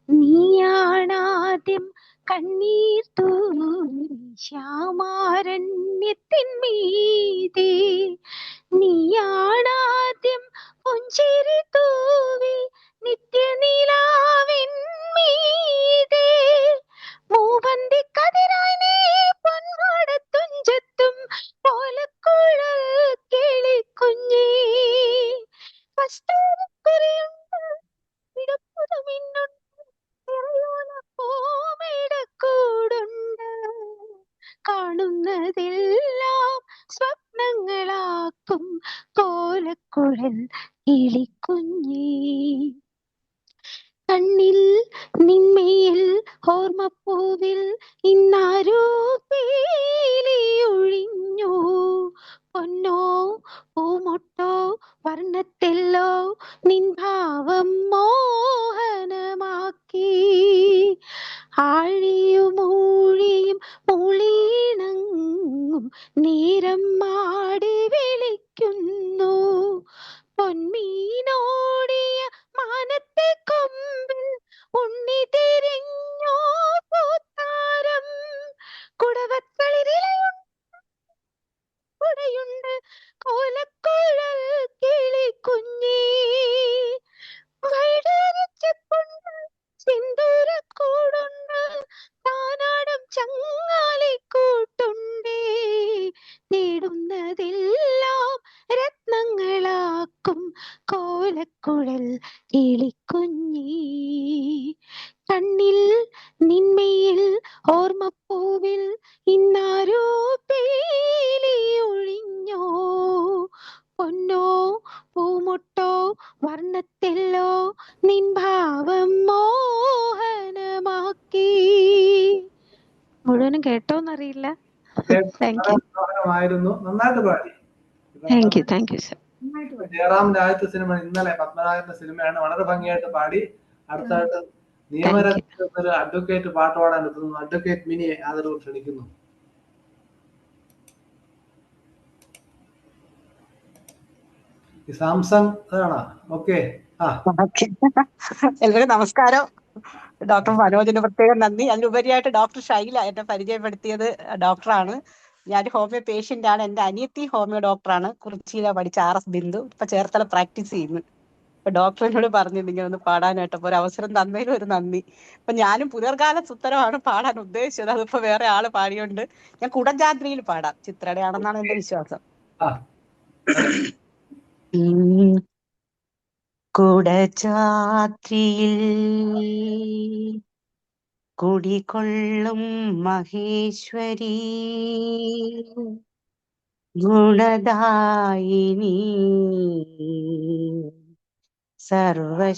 നീയാണാദ്യം കണ്ണീർ തൂവി ശ്യാമാരണ്യത്തിൻ മീതെ, നീയാണാദ്യം പുഞ്ചിരി തൂവി നിത്യനിലാവിൻ മീതെ. മൂവന്തിക്കതിരായി നീ പൊന്മാടത്തുഞ്ചത്തും ഓലക്കുഴൽ കിളിക്കുഞ്ഞേ, കസ്തൂരിക്കുറിയുണ്ട് ഇടപ്പുറമിന്നുണ്ട് പൂമിടക്കൂടുണ്ട്, കാണുന്നതെല്ലാം സ്വപ്നങ്ങളാക്കും കോലക്കുഴൽ കിളിക്കുഞ്ഞേ. കണ്ണിൽ നിന്മയിൽ ഓർമ്മപ്പൂവിൽ ഇന്നാരോ പീലിയൊഴിഞ്ഞു, പൊന്നോ പൂമുട്ടോ വർണ്ണത്തെല്ലോ നിൻ ഭാവം മോഹനമാക്കി. ആഴിയുമൂഴിയും മൂളീണങ്ങും നേരം മാടി വിളിക്കുന്നു, പൊന്മീനോടിയ മാനത്തെ കൊമ്പിൽ ഉണ്ണി തിരിഞ്ഞോ പൂത്താരം. കുടവത്തളിരിലയുണ്ട് കോലക്കുഴൽ കിളിക്കുഞ്ഞേ, വൈഡൂര്യച്ചെപ്പുണ്ട് സിന്ദൂരക്കൂടുണ്ട് താനാടും ചങ്ങാലിക്കൂട്ടുണ്ടേ, നേടുന്നതെല്ലാം രത്നങ്ങളാക്കും കോലക്കുഴൽ കിളിക്കുഞ്ഞേ. കണ്ണിൽ നിന്മയിൽ ഓർമ്മപ്പൂവിൽ ഇന്നാരോ പീലിയൊഴിഞ്ഞോ, പൊന്നോ പൂമുട്ടോ വർണ്ണത്തെല്ലോ നിൻ ഭാവം മോഹനമാക്കി. മുഴുവനും കേട്ടോന്നറിയില്ല. Thank you. ആയിരുന്നു, നന്നായിട്ട് പാടി. Thank you sir. നന്നായിട്ട് പാടി. ജയറാമിന്റെ ആദ്യത്തെ സിനിമ ഇന്നലെ പത്മനാഭന്റെ സിനിമയാണ്. വളരെ ഭംഗിയായിട്ട് പാടി. അടുത്തായിട്ട് നിയമരംഗത്ത് ഒരു അഡ്വക്കേറ്റ് പാട്ട് പാടാൻ എത്തുന്നു. അഡ്വക്കേറ്റ് മിനിയെ ആദരവ് ക്ഷണിക്കുന്നു. ഈ സാംസങ് അതാണോ? ഓക്കെ. എല്ലാവരും നമസ്കാരം. ഡോക്ടർ മനോജിന് പ്രത്യേകം നന്ദി. അതിലുപരിയായിട്ട് ഡോക്ടർ ഷൈല എന്നെ പരിചയപ്പെടുത്തിയത് ഡോക്ടറാണ്. ഞാൻ ഹോമിയോ പേഷ്യന്റ് ആണ്. എന്റെ അനിയത്തി ഹോമിയോ ഡോക്ടറാണ്. കുറിച്ചിയില പഠിച്ച RS ബിന്ദു. ഇപ്പൊ ചേർത്തല പ്രാക്ടീസ് ചെയ്യുന്നു. അപ്പൊ ഡോക്ടർ എന്നോട് പറഞ്ഞിരുന്നു ഇങ്ങനെ ഒന്ന് പാടാനായിട്ട്. അപ്പൊ ഒരു അവസരം തന്നതിലും ഒരു നന്ദി. അപ്പൊ ഞാനും പുലർകാല സുത്തരമാണ് പാടാൻ ഉദ്ദേശിച്ചത്. അതിപ്പോ വേറെ ആള് പാടിയോണ്ട് ഞാൻ കുടജാദ്രിയിൽ പാടാം. ചിത്രയുടെ ആണെന്നാണ് എന്റെ വിശ്വാസം. ആ ഉം. കുടജാദ്രിയിൽ കുടികൊള്ളും മഹേശ്വരി ഗുണദായിനി സർവശുഭകാരിണി.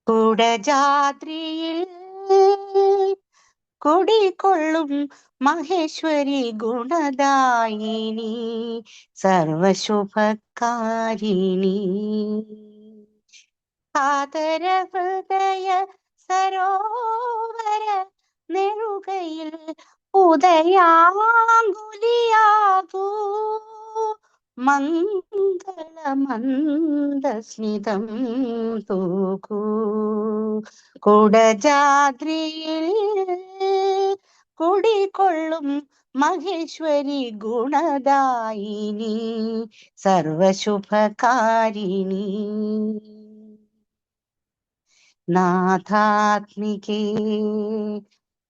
കുടജാദ്രിയിൽ കുടികൊള്ളും മഹേശ്വരി ഗുണദായിനി സർവശുഭകാരിണി. ആദര ഹൃദയ സരോവര നെറുകയിൽ ഉദയാങ്കുലിയാകൂ മംഗളമന്ദസ്മിതം തൂകൂ. കുടജാദ്രിയിൽ കുടികൊള്ളും മഹേശ്വരി ഗുണദായിനി സർവശുഭകാരിണി. നാഥാത്മികേ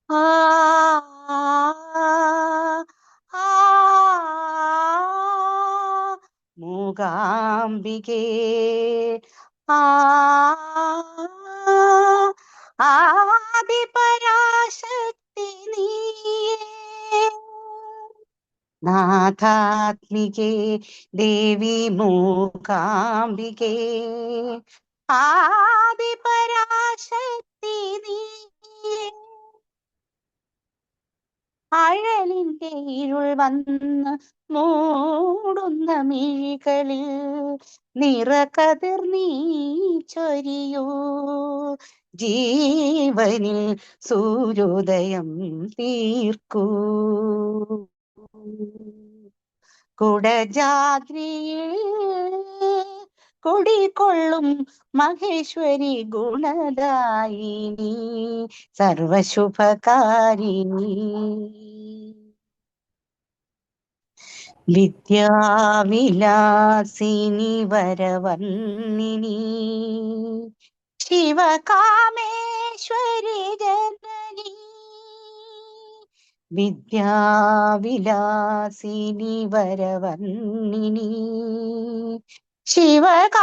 ആ മൂകാംബികേ ആദിപരാശക്തി നീയേ. നാഥാത്മികേ ദേവി മൂകാംബികേ ആദിപരാശക്തി നീയേ. അഴലിന്റെ ഇരുൾ വന്ന് മൂടുന്ന മിഴികളിൽ നിറകതിർ നീ ചൊരിയൂ. ജീവനിൽ സൂര്യോദയം തീർക്കൂ. കുടജാദ്രിയിൽ കുടികൊള്ളും മഹേശ്വരി ഗുണദായിനി സർവശുഭകാരിണി. വിദ്യാവിലാസിനി വരവർണിനി ശിവകാമേശ്വരി ജനനി. വിദ്യാവിലാസിനി വരവർണിനി ശിവകാമേശ്വരി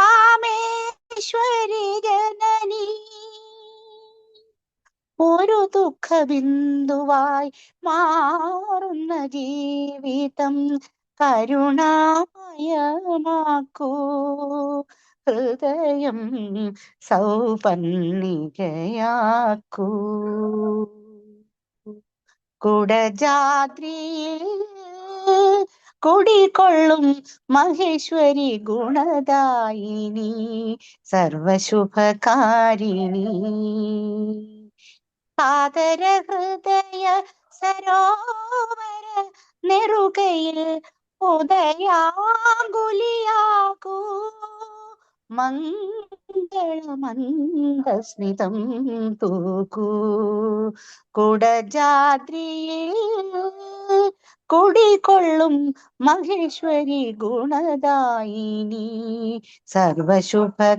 ജനനി. ഒരു ദുഃഖബിന്ദുവായി മാറുന്ന ജീവിതം കരുണാമയമാക്കൂ. ഹൃദയം സൗപർണികയാക്കൂ. കുടജാദ്രിയിൽ കുടികൊള്ളും മഹേശ്വരി ഗുണദായിനി സർവശുഭകാരിണി. ആദര ഹൃദയ സരോവര നെറുകയിൽ ഉദയാങ്കുലിയാകൂ മംഗളമന്ദസ്മിതം തൂകൂ. കുടജാദ്രിയിൽ കുടികൊള്ളും മഹേശ്വരി ഗുണദായിനി സർവശുഭകാരിണി.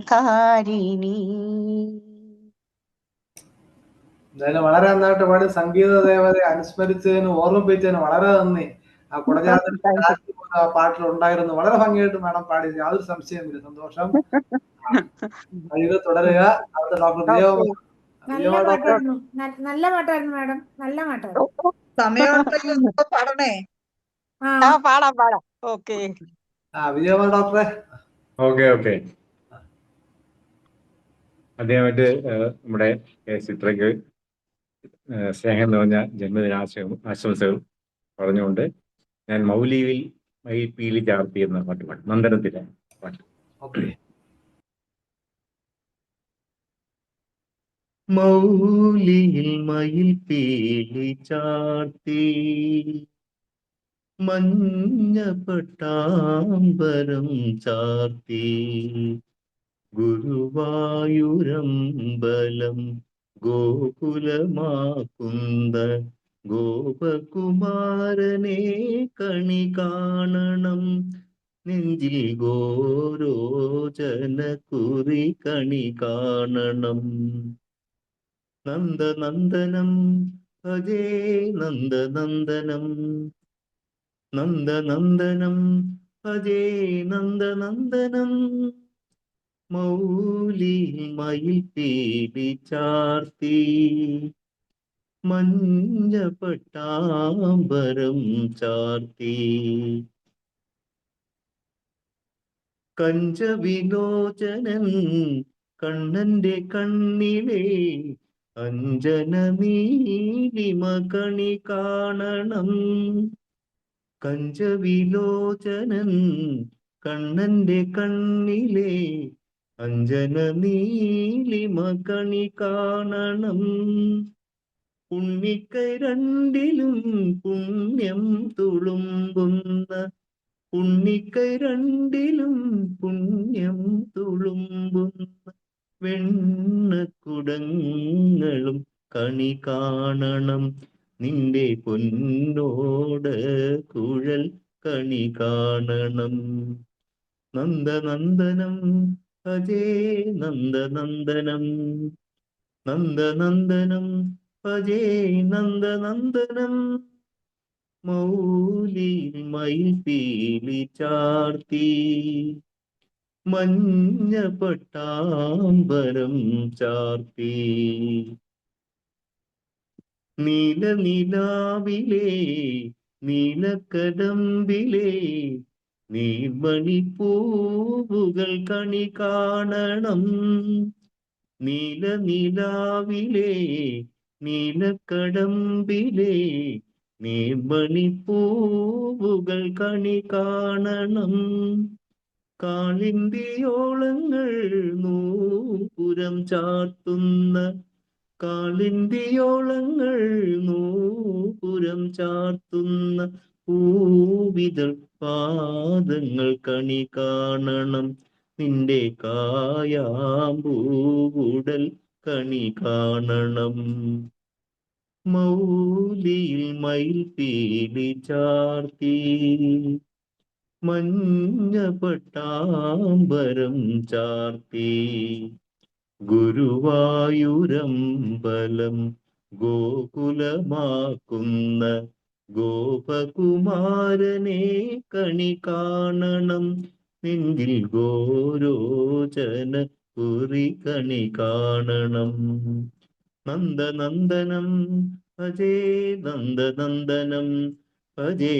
എന്തായാലും വളരെ നന്നായിട്ട് പാടി. സംഗീത ദേവതയെ അനുസ്മരിച്ചതിന് ഓർമ്മിപ്പിച്ചതിന് വളരെ നന്ദി. ആ കുടജാദ്രി ആ പാട്ടിൽ ഉണ്ടായിരുന്നു. വളരെ ഭംഗിയായിട്ട് മാഡം പാടി, യാതൊരു സംശയമില്ല. സന്തോഷം. ഇത് തുടരുക. അടുത്ത ഡോക്ടർ നല്ല പാട്ടായിരുന്നു മാഡം, നല്ല പാട്ടായിരുന്നു. സമയമുണ്ടല്ലോ പാടണേ. പാടാം. ഓക്കെ. വിജയകുമാർ ഡോക്ടറെ. ഓക്കെ. അദ്ദേഹമായിട്ട് നമ്മുടെ ചിത്രയ്ക്ക് സ്നേഹം നിറഞ്ഞ ജന്മദിന ആശംസകൾ പറഞ്ഞുകൊണ്ട് ഞാൻ മൗലിയിൽ മയിൽപ്പീലി ചാർത്തി എന്ന പാട്ട് പാടും. നന്ദനത്തിലെ പാട്ട്. മൗലിയിൽ മയിൽപ്പീലി ചാർത്തി മഞ്ഞപ്പട്ടാമ്പരം ചാർത്തി ഗുരുവായൂരമ്പലം ഗോകുലമാക്കുന്ന ഗോപകുമാരനെ കണി കാണണം, നെഞ്ചിൽ ഗോരോചന കുറി കണി കാണണം. നന്ദനന്ദനം ഭജേ നന്ദനന്ദനം, നന്ദനന്ദനം ഭജേ നന്ദനന്ദനം. മൗലി മയിൽ പീലി ചാർത്തി, മഞ്ഞ പട്ടാമ്പരം ചാർത്തി. കഞ്ചവിലോചനൻ കണ്ണന്റെ കണ്ണിലെ അഞ്ജന നീലിമ കണി കാണണം. കഞ്ചവിലോചനൻ കണ്ണന്റെ കണ്ണിലെ അഞ്ജന നീലിമ കണി കാണണം. ഉണ്ണിക്കൈ രണ്ടിലും പുണ്യം തുളുമ്പുന്ന, ഉണ്ണിക്കൈ രണ്ടിലും പുണ്യം തുളുമ്പുന്ന വെണ്ണക്കുടങ്ങളും കണി കാണണം. നിന്റെ പൊന്നോട കുഴൽ കണി കാണണം. നന്ദനന്ദനം ഭജേ നന്ദനന്ദനം, നന്ദനന്ദനം ഭജേ നന്ദനന്ദനം. മൗലി മയിൽ പീലി ചാർത്തി, മഞ്ഞ പട്ടാമ്പരം ചാർത്തി. നീലനിലാവിലെ നീലക്കദംബിലെ നീർമണിപ്പൂവുകൾ കണി കാണണം. നീലനിലാവിലെ നീലക്കടമ്പിലെ നീർമണിപ്പൂവുകൾ കണി കാണണം. കാളിന്തിയോളങ്ങൾ നൂപുരം ചാർത്തുന്ന, കാളിന്തിയോളങ്ങൾ നൂപുരം ചാർത്തുന്ന പൂവിതൾ പാദങ്ങൾ കണി കാണണം. നിന്റെ കായാമ്പൂവുടൽ കണി കാണണം. മൗലിയിൽ മയിൽ പീലി ചാർത്തി, മഞ്ഞ പട്ടാമ്പരം ചാർത്തി. ഗുരുവായൂരമ്പലം ഗോകുലമാക്കുന്ന ഗോപകുമാരനെ കണി കാണണം. നെഞ്ചിൽ ഗോരോചന കുറി കണി കാണണം. നന്ദനന്ദനം ഭജേ നന്ദനന്ദനം, ഭജേ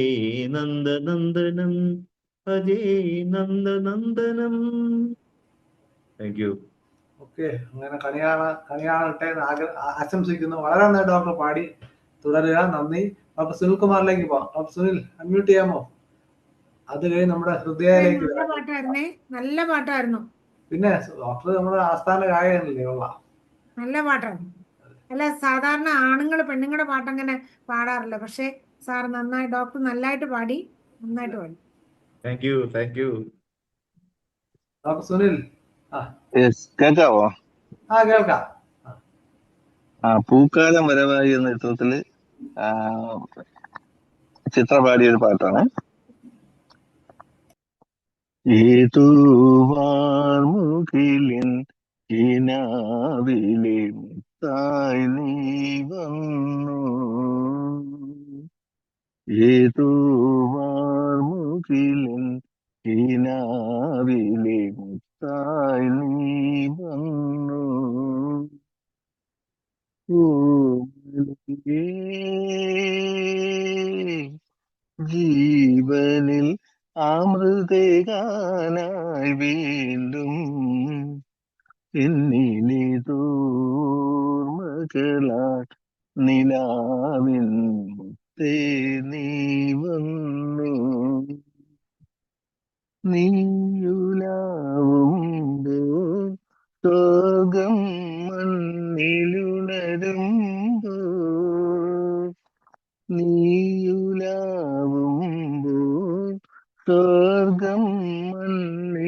നന്ദനന്ദനം, ഭജേ നന്ദനന്ദനം. Thank you. ഓക്കെ, അങ്ങനെ കണിയാണട്ടെ എന്ന് ആശംസിക്കുന്നു. വളരെ നന്നായി ഡോക്ടർ പാടി. തുടരുക. നന്ദി. ഡോക്ടർ സുനിൽകുമാറിലേക്ക് പോവാം. ഡോക്ടർ സുനിൽ, അൺമ്യൂട്ട് ചെയ്യാമോ? അത് കഴിഞ്ഞ് നമ്മുടെ ഹൃദയയിലേക്ക് നല്ല പാട്ടായിരുന്നേ, നല്ല പാട്ടായിരുന്നു. പിന്നെ ഡോക്ടർ നമ്മുടെ ആസ്ഥാന ഗായകനല്ലേ ഉള്ള. നല്ല പാട്ടാണ്. അല്ല, സാധാരണ ആണുങ്ങൾ പെണ്ണുങ്ങളുടെ പാട്ടങ്ങനെ പാടാറില്ല. പക്ഷെ സാർ നന്നായി, ഡോക്ടർ നന്നായിട്ട് പാടി, നന്നായിട്ട് പാടി. Thank you, thank you. Doctor Sunil. കേൾക്കാവോ? കേൾക്കാം. പൂക്കാലം വരവായി എന്ന ചിത്രത്തില് ചിത്ര പാടിയൊരു പാട്ടാണ്. ഏതോ വാർമുകിലിൻ കിനാവിലെ മുത്തായി നീ വന്നു, ഏതോ വാർമുകിലിൻ കിനാവിലെ മുത്തായി നീ വന്നു. ജീവനിൽ അമൃതേകാനായി വീണ്ടും എന്നിനിതോർമകളാൽ നിലാവിൻ മുത്തേ നീ വന്നു. നീയുലാവുമ്പോൾ സ്വർഗം മണ്ണിലുണരുമ്പോൾ, നീയുലാവുമ്പോൾ സ്വർഗം മണ്ണിലുണരുമ്പോൾ,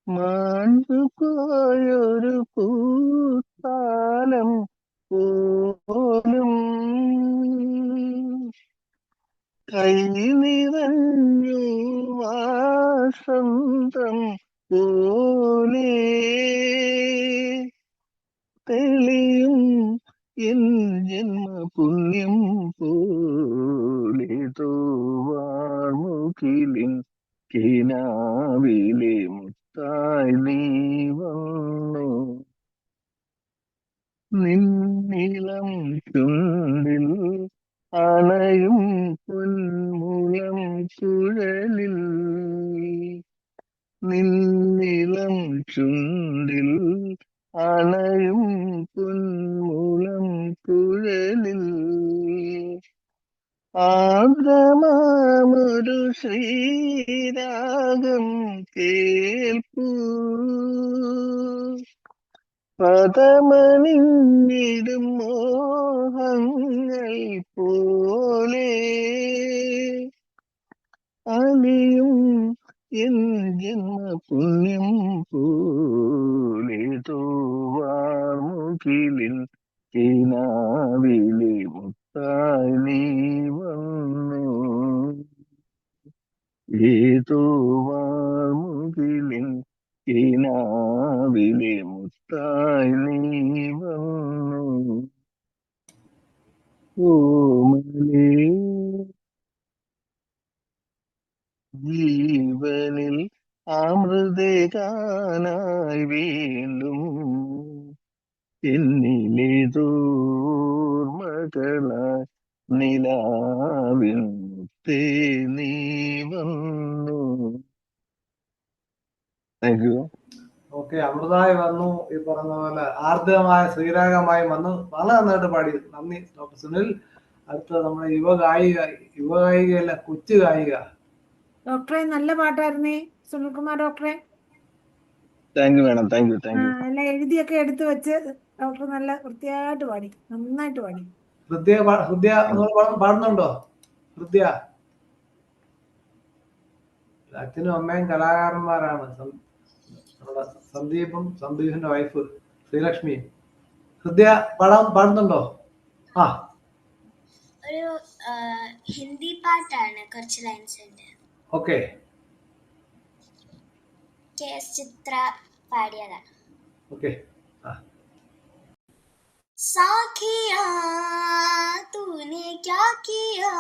മാഞ്ഞുപോയൊരു പൂത്താലം പോലും കൈ നിറഞ്ഞു വാസന്തം പോലെ തെളിയും എൻ ജന്മപുണ്യം പോലെ തോവാമുകിലിൻ കിനാവിലെ മുത്തായി നീ വന്നു നിന്നിളം ചുണ്ടിൽ അണയും പൊന്മുളം കുഴലിൽ നിന്നിളം ചുണ്ടിൽ അണയും പൊന്മുളം കുഴലിൽ ആർദ്രമാമൊരു ശ്രീരാഗം കേൾപ്പൂ പദമണിഞ്ഞിടും മോഹങ്ങൾ പോലെ അലിയും എൻ ജന്മപുണ്യം പോലെ തോവാർമുകിലിൻ കിനാവിലെ മുത്തായി നീ വന്നു ഏതോ വാർമുകിലിൻ കിനാവിലെ മുത്തായി നീ വന്നു ഓമലേ ജീവനിൽ അമൃതകാനായി വീണ്ടും എന്നിലേതോർമകളായി നിലാവിൻ മുത്തേ നീ വന്നു. Thank you. ഓക്കെ, അമൃതായി വന്നു. ഈ പറഞ്ഞ പോലെ ആർദ്രമായ ശ്രീരാഗമായി വന്നു. വളരെ നന്നായിട്ട് പാടി. നന്ദി ഡോക്ടർ സുനിൽ. അടുത്ത നമ്മുടെ യുവഗായികയല്ല, കൊച്ചു ഗായിക. ഡോക്ടറെ നല്ല പാട്ടായിരുന്നേ സുനിൽകുമാർ ഡോക്ടറെ. Thank you madam. Thank you. എല്ലാം എഴുതിയൊക്കെ എടുത്തു വെച്ച് ഡോക്ടർ നല്ല വൃത്തിയായിട്ട് പാടി, നന്നായിട്ട് പാടി. ഹൃദയ പാടുന്നുണ്ടോ? ഹൃദയ അച്ഛനും അമ്മയും കലാകാരന്മാരാണ്. നമ്മുടെ സന്ദീപിന്റെ വൈഫ് ശ്രീലക്ഷ്മിയും. ഹൃദയ പാടുന്നുണ്ടോ? ആ, ഒരു ഹിന്ദി പാട്ടാണ്, കുറച്ച് ലൈൻസ് ഉണ്ട്. ഓക്കെ. ചിത്ര പാടിയതാണ്. ഓക്കെ. साखिया तूने क्या किया,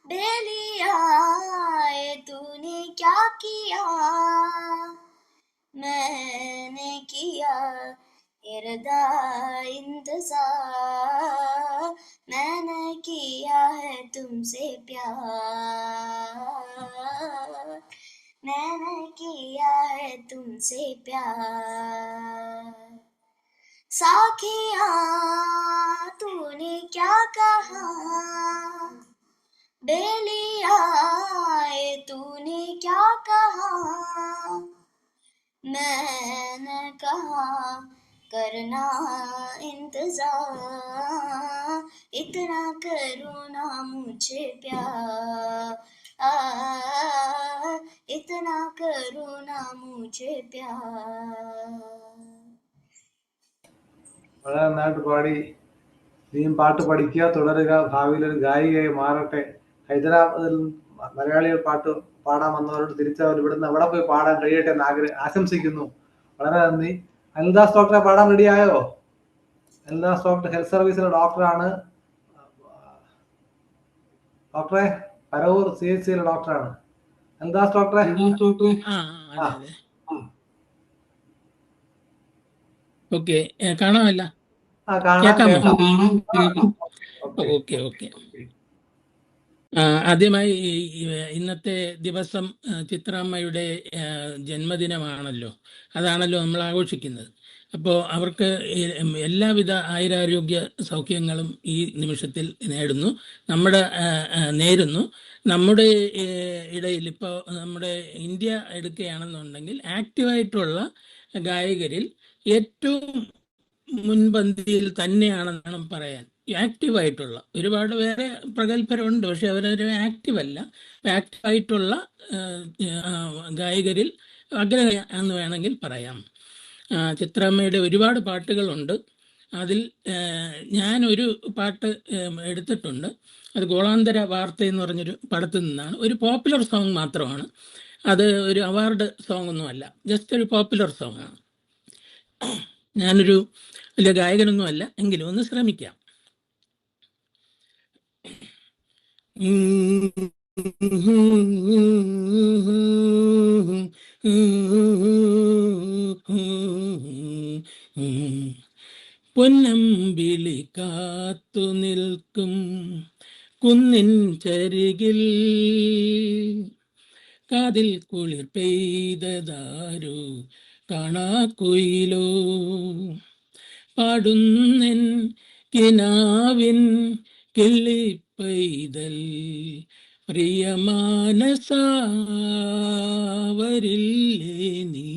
बेलिया तूने क्या किया, मैंने किया इरदा इंतजार, मैंने किया है तुमसे प्यार, मैंने किया है तुमसे प्यार। साखिया तूने क्या कहा, बेलिया तूने क्या कहा, मैंने कहा करना इंतजार, इतना करो ना मुझे प्यार, इतना करो ना मुझे प्यार। വളരെ നന്നായിട്ട് പാടി. നീയും പാട്ട് പഠിക്കുക, തുടരുക, ഭാവിയിൽ ഒരു ഗായികയായി മാറട്ടെ. ഹൈദരാബാദിൽ മലയാളികൾ പാട്ട് പാടാൻ വന്നവരോട് തിരിച്ചവർ ഇവിടുന്ന് എവിടെ പോയി പാടാൻ കഴിയട്ടെ എന്ന് ആശംസിക്കുന്നു. വളരെ നന്ദി. അനിൽദാസ് ഡോക്ടറെ പാടാൻ റെഡിയായോ? അനിൽദാസ് ഡോക്ടർ ഹെൽത്ത് സർവീസിലെ ഡോക്ടറാണ്. ഡോക്ടറെ പരവൂർ CHCയിലെ ഡോക്ടറാണ് അനിൽദാസ് ഡോക്ടറെ. ഓക്കെ, കാണാമല്ല? ഓക്കെ. ആദ്യമായി ഇന്നത്തെ ദിവസം ചിത്രാമ്മയുടെ ജന്മദിനമാണല്ലോ, അതാണല്ലോ നമ്മൾ ആഘോഷിക്കുന്നത്. അപ്പോൾ അവർക്ക് എല്ലാവിധ ആയുരാരോഗ്യ സൗഖ്യങ്ങളും ഈ നിമിഷത്തിൽ നേരുന്നു. നമ്മുടെ ഇടയിൽ ഇപ്പോൾ നമ്മുടെ ഇന്ത്യ എടുക്കുകയാണെന്നുണ്ടെങ്കിൽ ആക്റ്റീവായിട്ടുള്ള ഗായകരിൽ ഏറ്റവും മുൻപന്തിയിൽ തന്നെയാണെന്ന് വേണം പറയാൻ. ആക്റ്റീവായിട്ടുള്ള ഒരുപാട് വേറെ പ്രഗത്ഭരുണ്ട്, പക്ഷെ അവരൊരു ആക്റ്റീവല്ല. ആക്റ്റീവായിട്ടുള്ള ഗായകരിൽ അഗ്രഹ എന്ന് വേണമെങ്കിൽ പറയാം. ചിത്രാമ്മയുടെ ഒരുപാട് പാട്ടുകളുണ്ട്. അതിൽ ഞാനൊരു പാട്ട് എടുത്തിട്ടുണ്ട്. അത് ഗോളാന്തര വാർത്ത എന്ന് പറഞ്ഞൊരു പടത്തിൽ നിന്നാണ്. ഒരു പോപ്പുലർ സോങ് മാത്രമാണ് അത്, ഒരു അവാർഡ് സോങ് ഒന്നുമല്ല, ജസ്റ്റ് ഒരു പോപ്പുലർ സോങ് ആണ്. ഞാനൊരു വലിയ ഗായകനൊന്നും അല്ല, എങ്കിലും ഒന്ന് ശ്രമിക്കാം. പൊന്നമ്പിളി കാത്തു നിൽക്കും കുന്നിൻ ചരികിൽ കാതിൽ കുളിർ പെയ്തതാരോ കാണാക്കുയിലോ പാടുന്നെൻ കിനാവിൻ കിള്ളിപ്പൈതൽ പ്രിയമാനസാവരില്ലേ നീ.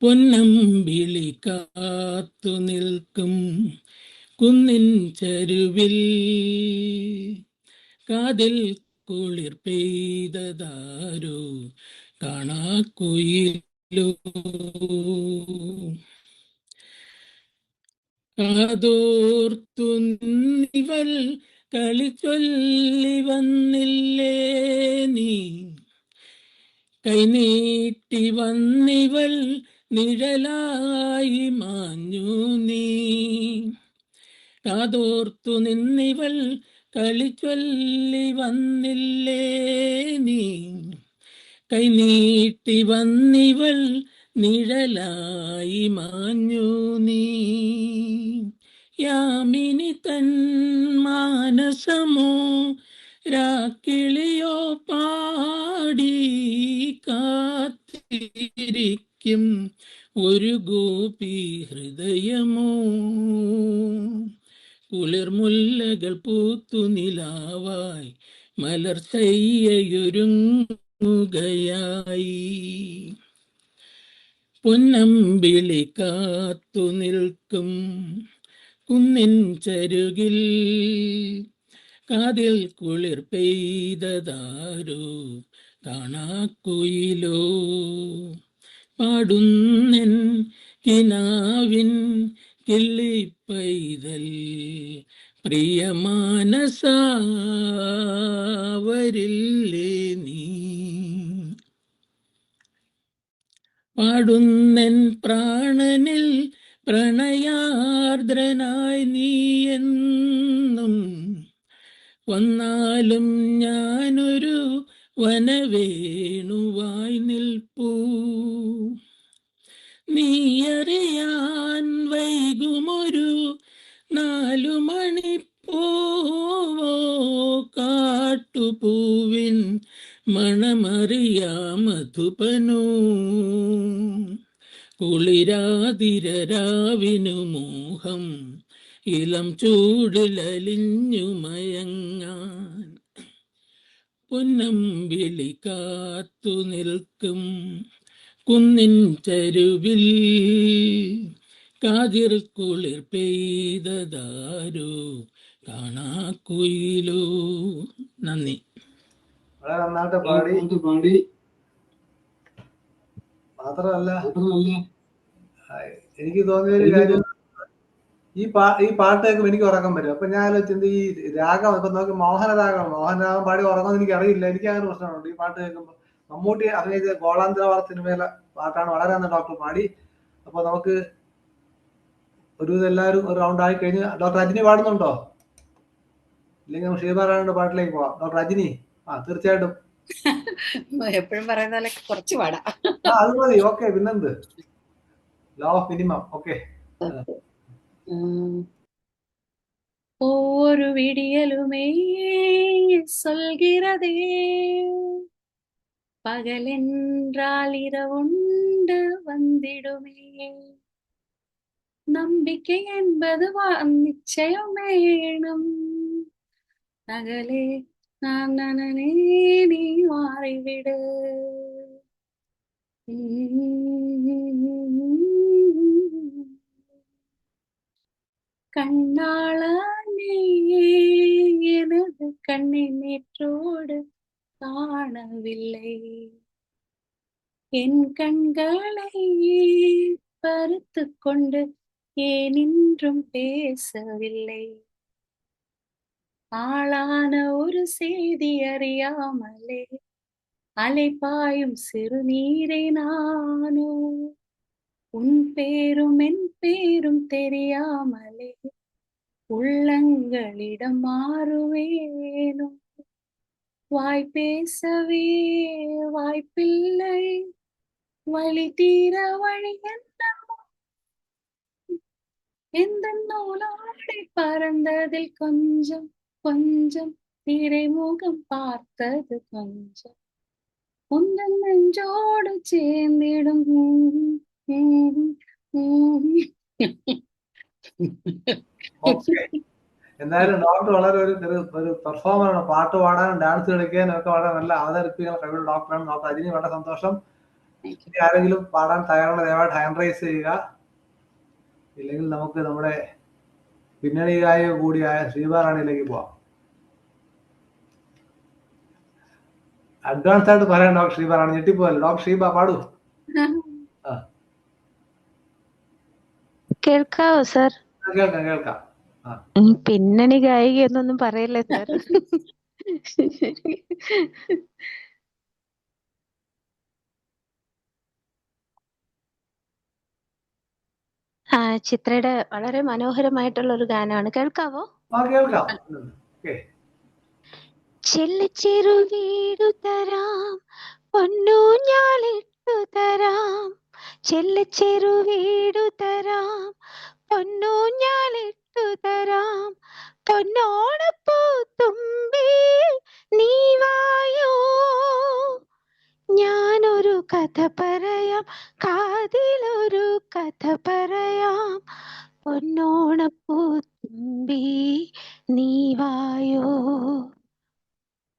പൊന്നമ്പിളി കാത്തു നിൽക്കും കുന്നിൻ ചരുവിൽ കാതിൽ കുളിർ പെയ്തതാരോ കാണാക്കുയിലോ കാതോർത്തു നിവൾ കളിച്ചൊല്ലി വന്നില്ലേ നീ, കൈനീട്ടി വന്നിവൾ നിഴലായി മാഞ്ഞു നീ. കാതോർത്തു നിന്നിവൾ കളിച്ചൊല്ലി വന്നില്ലേ നീ, കൈനീട്ടി വന്നിവൾ നിഴലായി മാഞ്ഞു നീ. യാമിനി തൻ മാനസമോ രാക്കിളിയോ പാടി കാത്തിരിക്കും ഒരു ഗോപി ഹൃദയമോ. കുളിർമുല്ലകൾ പൂത്തു നിലാവായി മലർച്ചയ്യൊരുങ്ങുകയായി. പൊന്നമ്പിളി കാത്തു നിൽക്കും കുന്നിൻ ചരുകിൽ കാതിൽ കുളിർ പെയ്തതാരോ കാണാക്കുയിലോ പാടുന്നെൻ കിനാവിൻ കിള്ളിപ്പൈതൽ പ്രിയമാനസാവരില്ലേ നീ. പാടുന്നെൻ പ്രാണനിൽ പ്രണയാർദ്രനായി നീ എന്നും വന്നാലും ഞാനൊരു വനവേണുവായി നിൽപ്പൂ. നീ അറിയാൻ വൈകുമൊരു 4 മണിപ്പൂവോ കാട്ടുപൂവിൻ മണമറിയാ മധുപനോ. കുളിരാതിരാവിനു മോഹം ഇളം ചൂടിലലിഞ്ഞു മയങ്ങാൻ. പൊന്നമ്പിളി കാത്തു നിൽക്കും കുന്നിൻ ചരുവിൽ കാതിർ കുളിർ പെയ്തതാരോ കാണാക്കുയിലോ. നന്ദി. വളരെ നന്നായിട്ട് പാടി. മാത്രമല്ല എനിക്ക് തോന്നിയൊരു കാര്യം, ഈ പാട്ട് കേൾക്കുമ്പോൾ എനിക്ക് ഉറക്കം വരും. അപ്പൊ ഞാൻ ആലോചിച്ചത് ഈ രാഗം ഇപ്പൊ നോക്കി മോഹനരാഗം പാടി ഉറങ്ങുമെന്ന് എനിക്ക് അറിയില്ല. എനിക്ക് അങ്ങനെ പ്രശ്നമുണ്ട് ഈ പാട്ട് കേൾക്കുമ്പോൾ. മമ്മൂട്ടി അഭിനയിച്ച ഗോളാന്തര വാർത്ത സിനിമയിലെ പാട്ടാണ്. വളരെ നന്നായി ഡോക്ടർ പാടി. അപ്പൊ നമുക്ക് ഒരു എല്ലാവരും ഒരു റൗണ്ട് ആയി കഴിഞ്ഞ് ഡോക്ടർ രജനി പാടുന്നുണ്ടോ? ഇല്ലെങ്കിൽ ഷീബാറായുടെ പാട്ടിലേക്ക് പോവാം. ഡോക്ടർ രജനി, തീർച്ചയായിട്ടും എപ്പോഴും പറയുന്ന പോലെ കുറച്ച് പാടാം. അത് മതി. ഓക്കെ, പിന്നെന്ത്, ലോ ഓഫ് മിനിമം. ഓക്കെ. ஒவ்வொரு விடியலுமே சொல்கிறதே பகலென்றால் இரவுண்டு வந்திடுமே. நம்பிக்கை என்பது நிச்சயம் வேணும். நகலே நான் நனனே நீ மாறிவிடு. கண்ணாளனே எனது கண்ணை நேற்றோடு காணவில்லை. என் கண்களை பறித்து கொண்டு ஏன் இன்றும் பேசவில்லை? ஆளான ஒரு செய்தி அறியாமலே அலைபாயும் சிறுநீரை நானோ, உன் பேரும் என் பேரும் தெரியாமலே உள்ளங்களிடம் மாறுவேனோ. வாய் பேசவே வாய்ப்பில்லை, வழி தீர வழி என்னமோ. எந்த நூலாடை பறந்ததில் கொஞ்சம் கொஞ்சம் திரைமுகம் பார்த்தது கொஞ்சம், உந்தன் நெஞ்சோடு சேர்ந்திடும். ഓക്കെ. എന്തായാലും ഡോക്ടർ വളരെ ഒരു പെർഫോമറാണ്. പാട്ട് പാടാനും ഡാൻസ് കളിക്കാനും ഒക്കെ വളരെ നല്ല അവതരിപ്പിക്കാൻ കഴിവുള്ള ഡോക്ടറാണ്. ഡോക്ടർ അതിന് വളരെ സന്തോഷം. ഇനി ആരെങ്കിലും പാടാൻ തയ്യാറുള്ള ദയവായിട്ട് ഹാൻഡ് റൈസ് ചെയ്യുക. ഇല്ലെങ്കിൽ നമുക്ക് നമ്മുടെ പിന്നണി ഗായിക കൂടിയായ ശ്രീബാറാണിയിലേക്ക് പോവാം. അഡ്വാൻസ് ആയിട്ട് പറയാൻ ഡോക്ടർ ശ്രീബാറാണി ഞെട്ടിപ്പോയല്ലോ. ഡോക്ടർ ശ്രീബ പാടൂ. കേൾക്കാവോ സാർ? കേൾക്കാം കേൾക്കാം. പിന്നണി ഗായിക എന്നൊന്നും പറയല്ലേ സാർ. ചിത്രയുടെ വളരെ മനോഹരമായിട്ടുള്ള ഒരു ഗാനമാണ്. കേൾക്കാവോ? കേൾക്കാം. ചെല്ലു വീടു തരാം, പൊന്നൂഞ്ഞാലിട്ടു തരാം. ചെല്ലു വീടു തരാം, പൊന്നൂഞ്ഞാലിട്ടു തരാം. പൊന്നോണപ്പൂ തുമ്പി നീ വായോ, ഞാനൊരു കഥ പറയാം, കാതിലൊരു കഥ പറയാം. പൊന്നോണപ്പൂ തുമ്പി നീ വായോ.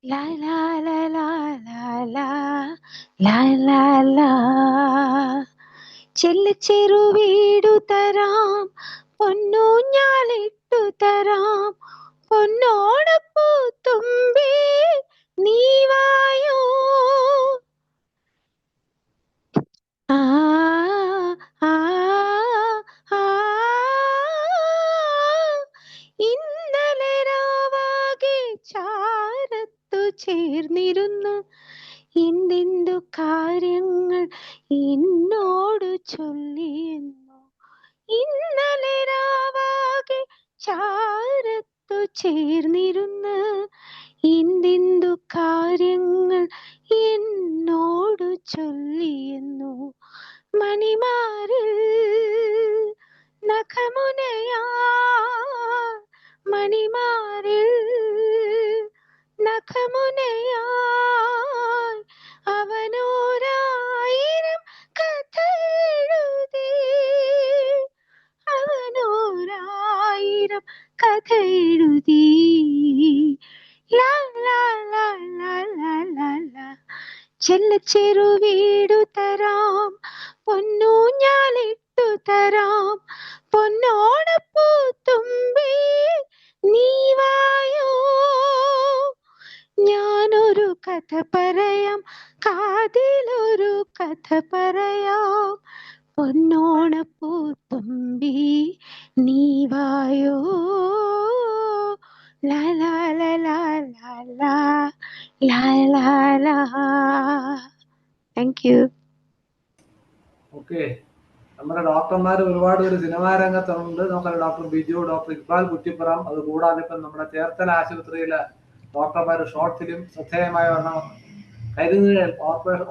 ലാ ലാ ലാ ലാ ലാ ലാ ലാ ലാ. ചെല്ലു വീടു തരാം, പൊന്നൂഞ്ഞാലിട്ടു തരാം. പൊന്നോണപ്പൂ തുമ്പി നീ വായോ. ആ ആ ആ. ഇന്നലെ രാവാകെ ചാരത്തു ചേർന്നിരുന്നു, എന്തെന്തു കാര്യങ്ങൾ എന്നോട് ചൊല്ലിയെന്നു. ഇന്നലെ രാവാകെ ചാരത്തു ചേർന്നിരുന്ന്, എന്തെന്തു കാര്യങ്ങൾ എന്നോട് ചൊല്ലിയെന്നു. മണിമാറിൽ നഖമുനയാ, മണിമാറിൽ നഖമുനയായി അവനോരായിരം കഥ എഴുതി, അവനോരായിരം കഥ എഴുതി. ലാ ലാ ലാ ലാ ലാ ലാ ലാ. ചെല്ലു വീടു തരാം, പൊന്നൂഞ്ഞാലിട്ടു തരാം. പൊന്നോണപ്പൂ തുമ്പി നീ വായോ, ഞാനൊരു കഥ പറയാം, കാതിലൊരു കഥ പറയാം. പൊന്നോണപ്പൂ തുമ്പി നീ വായോ. ലാ ലാ ലാ ലാ ലാ ലാ ലാ ലാ ലാ. Thank you. ഓക്കെ. നമ്മുടെ ഡോക്ടർമാർ ഒരുപാട് പേര് സിനിമാ രംഗത്തുണ്ട്. നമുക്കറിയാം ഡോക്ടർ ബിജു, ഡോക്ടർ ഇക്ബാൽ കുറ്റിപ്പുറം. അത് കൂടാതെ ഇപ്പം നമ്മുടെ ചേർത്തല ആശുപത്രിയിലെ ഡോക്ടർമാർ ഷോർട്ട് ഫിലിം ശ്രദ്ധേയമായ ഒരെണ്ണം കരിനിഴൽ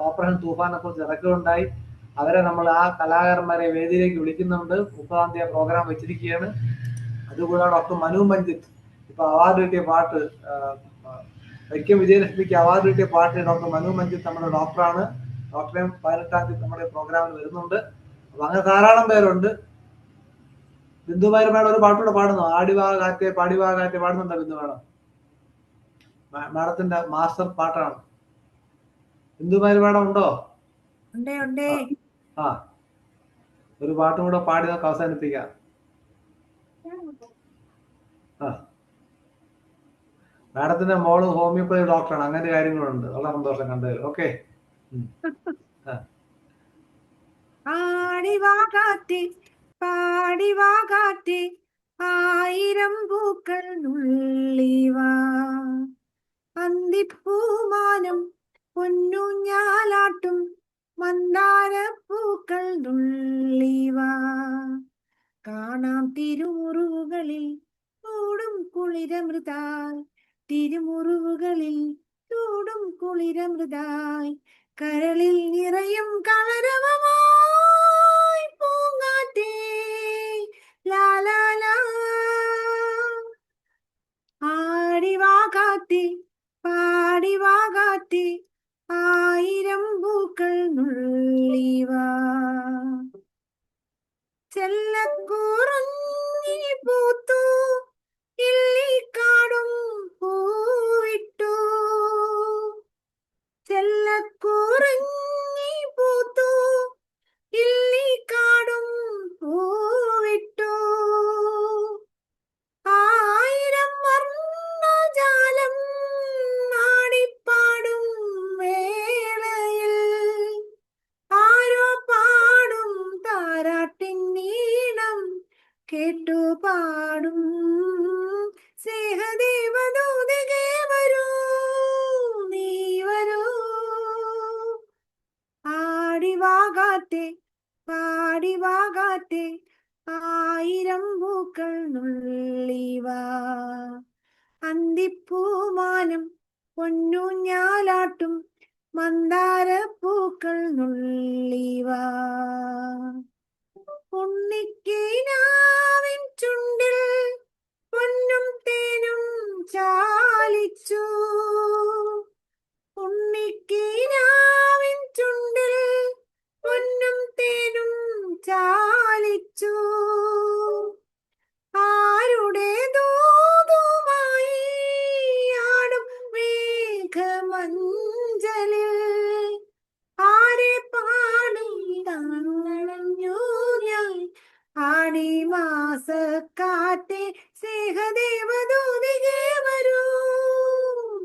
ഓപ്പറേഷൻ തൂഫാനെ കുറിച്ച് ഇറക്കുകയുണ്ടായി. അവരെ നമ്മൾ ആ കലാകാരന്മാരെ വേദിയിലേക്ക് വിളിക്കുന്നുണ്ട്. 30-ാം തീയതി പ്രോഗ്രാം വെച്ചിരിക്കുകയാണ്. അതുകൂടാതെ ഡോക്ടർ മനു മഞ്ജിത്ത് ഇപ്പൊ അവാർഡ് കിട്ടിയ പാട്ട്, വൈക്കം വിജയലക്ഷ്മിക്ക് അവാർഡ് കിട്ടിയ പാട്ട് ഡോക്ടർ മനു മഞ്ജിത്ത് നമ്മുടെ ഡോക്ടറാണ്. ഡോക്ടറെയും 18-ാം തീയതി നമ്മുടെ പ്രോഗ്രാമിൽ വരുന്നുണ്ട്. അപ്പൊ അങ്ങനെ ധാരാളം പേരുണ്ട്. ബിന്ദുമാരി മേഡം ഒരു പാട്ടുകൂടെ പാടുന്നു. ആടിവാ കാറ്റെ പാടിവാ കാറ്റെ പാടുന്നുണ്ടോ ബിന്ദു മേഡം? മാഡത്തിന്റെ മാസ്റ്റർ പാട്ടാണ്. ബിന്ദുമാരി മേഡം ഉണ്ടോ? ആ, ഒരു പാട്ടും കൂടെ പാടി നമുക്ക് അവസാനിപ്പിക്കാം. ആ, മാഡത്തിന്റെ മോള് ഹോമിയോപ്പതി ഡോക്ടറാണ്. അങ്ങനെ കാര്യങ്ങളുണ്ട്. വളരെ സന്തോഷം കണ്ടത്. ഓക്കെ. ആടിവാ കാറ്റേ പാടിവാ കാറ്റേ ആയിരം പൂക്കൾ നുള്ളിവാ അന്തിപ്പൂമാനം പൊന്നൂഞ്ഞാലാട്ടും മന്ദാരപ്പൂക്കൾ നുള്ളിവാ കാണാം തിരുമുറിവുകളിൽ ചൂടും കുളിരമൃതായി തിരുമുറിവുകളിൽ ചൂടും കുളിരമൃതായി കരളിൽ നിറയും കളരവമായി പൂങ്കാറ്റേ ലാലാ ആടിവാ കാറ്റേ പാടിവാ കാറ്റേ ആയിരം പൂക്കൾ നുള്ളിവാ ചെല്ലക്കൂറങ്ങി പൂത്തു ഇല്ലിക്കാടും പൂവിട്ടു ചെല്ലക്കൂറങ്ങി പൂത്തു ഇല്ലിക്കാടും പൂവിട്ടു ആയിരം വർണ്ണജാലം നാടിപ്പാടും വേളയിൽ ആരോ പാടും താരാട്ടിൻ നീണം കേട്ടു പാടും സ്നേഹദേവദൂതകേ വരൂ നീ വരൂ ആടിവാ കാറ്റേ പാടിവാ കാറ്റേ ആയിരം പൂക്കൾ നുള്ളിവാ അന്തിപ്പൂമാനം പൊന്നൂഞ്ഞാലാട്ടും മന്ദാരപ്പൂക്കൾ നുള്ളിവാ ഉണ്ണിക്കിനാവിൻ ചുണ്ടിൽ പൊന്നും തേനും ചാലിച്ചു ഉണ്ണിക്കിനാവിൻ ചുണ്ടിൽ പൊന്നും തേനും ചാലിച്ചു ആരുടെ ദൂതുമായി ആടും മേഘമഞ്ചലിൽ ആരെ പാടി താളഞ്ഞു ഞാൻ ആടി മാസക്കാറ്റെ സ്നേഹദേവദൂതികേ വരൂ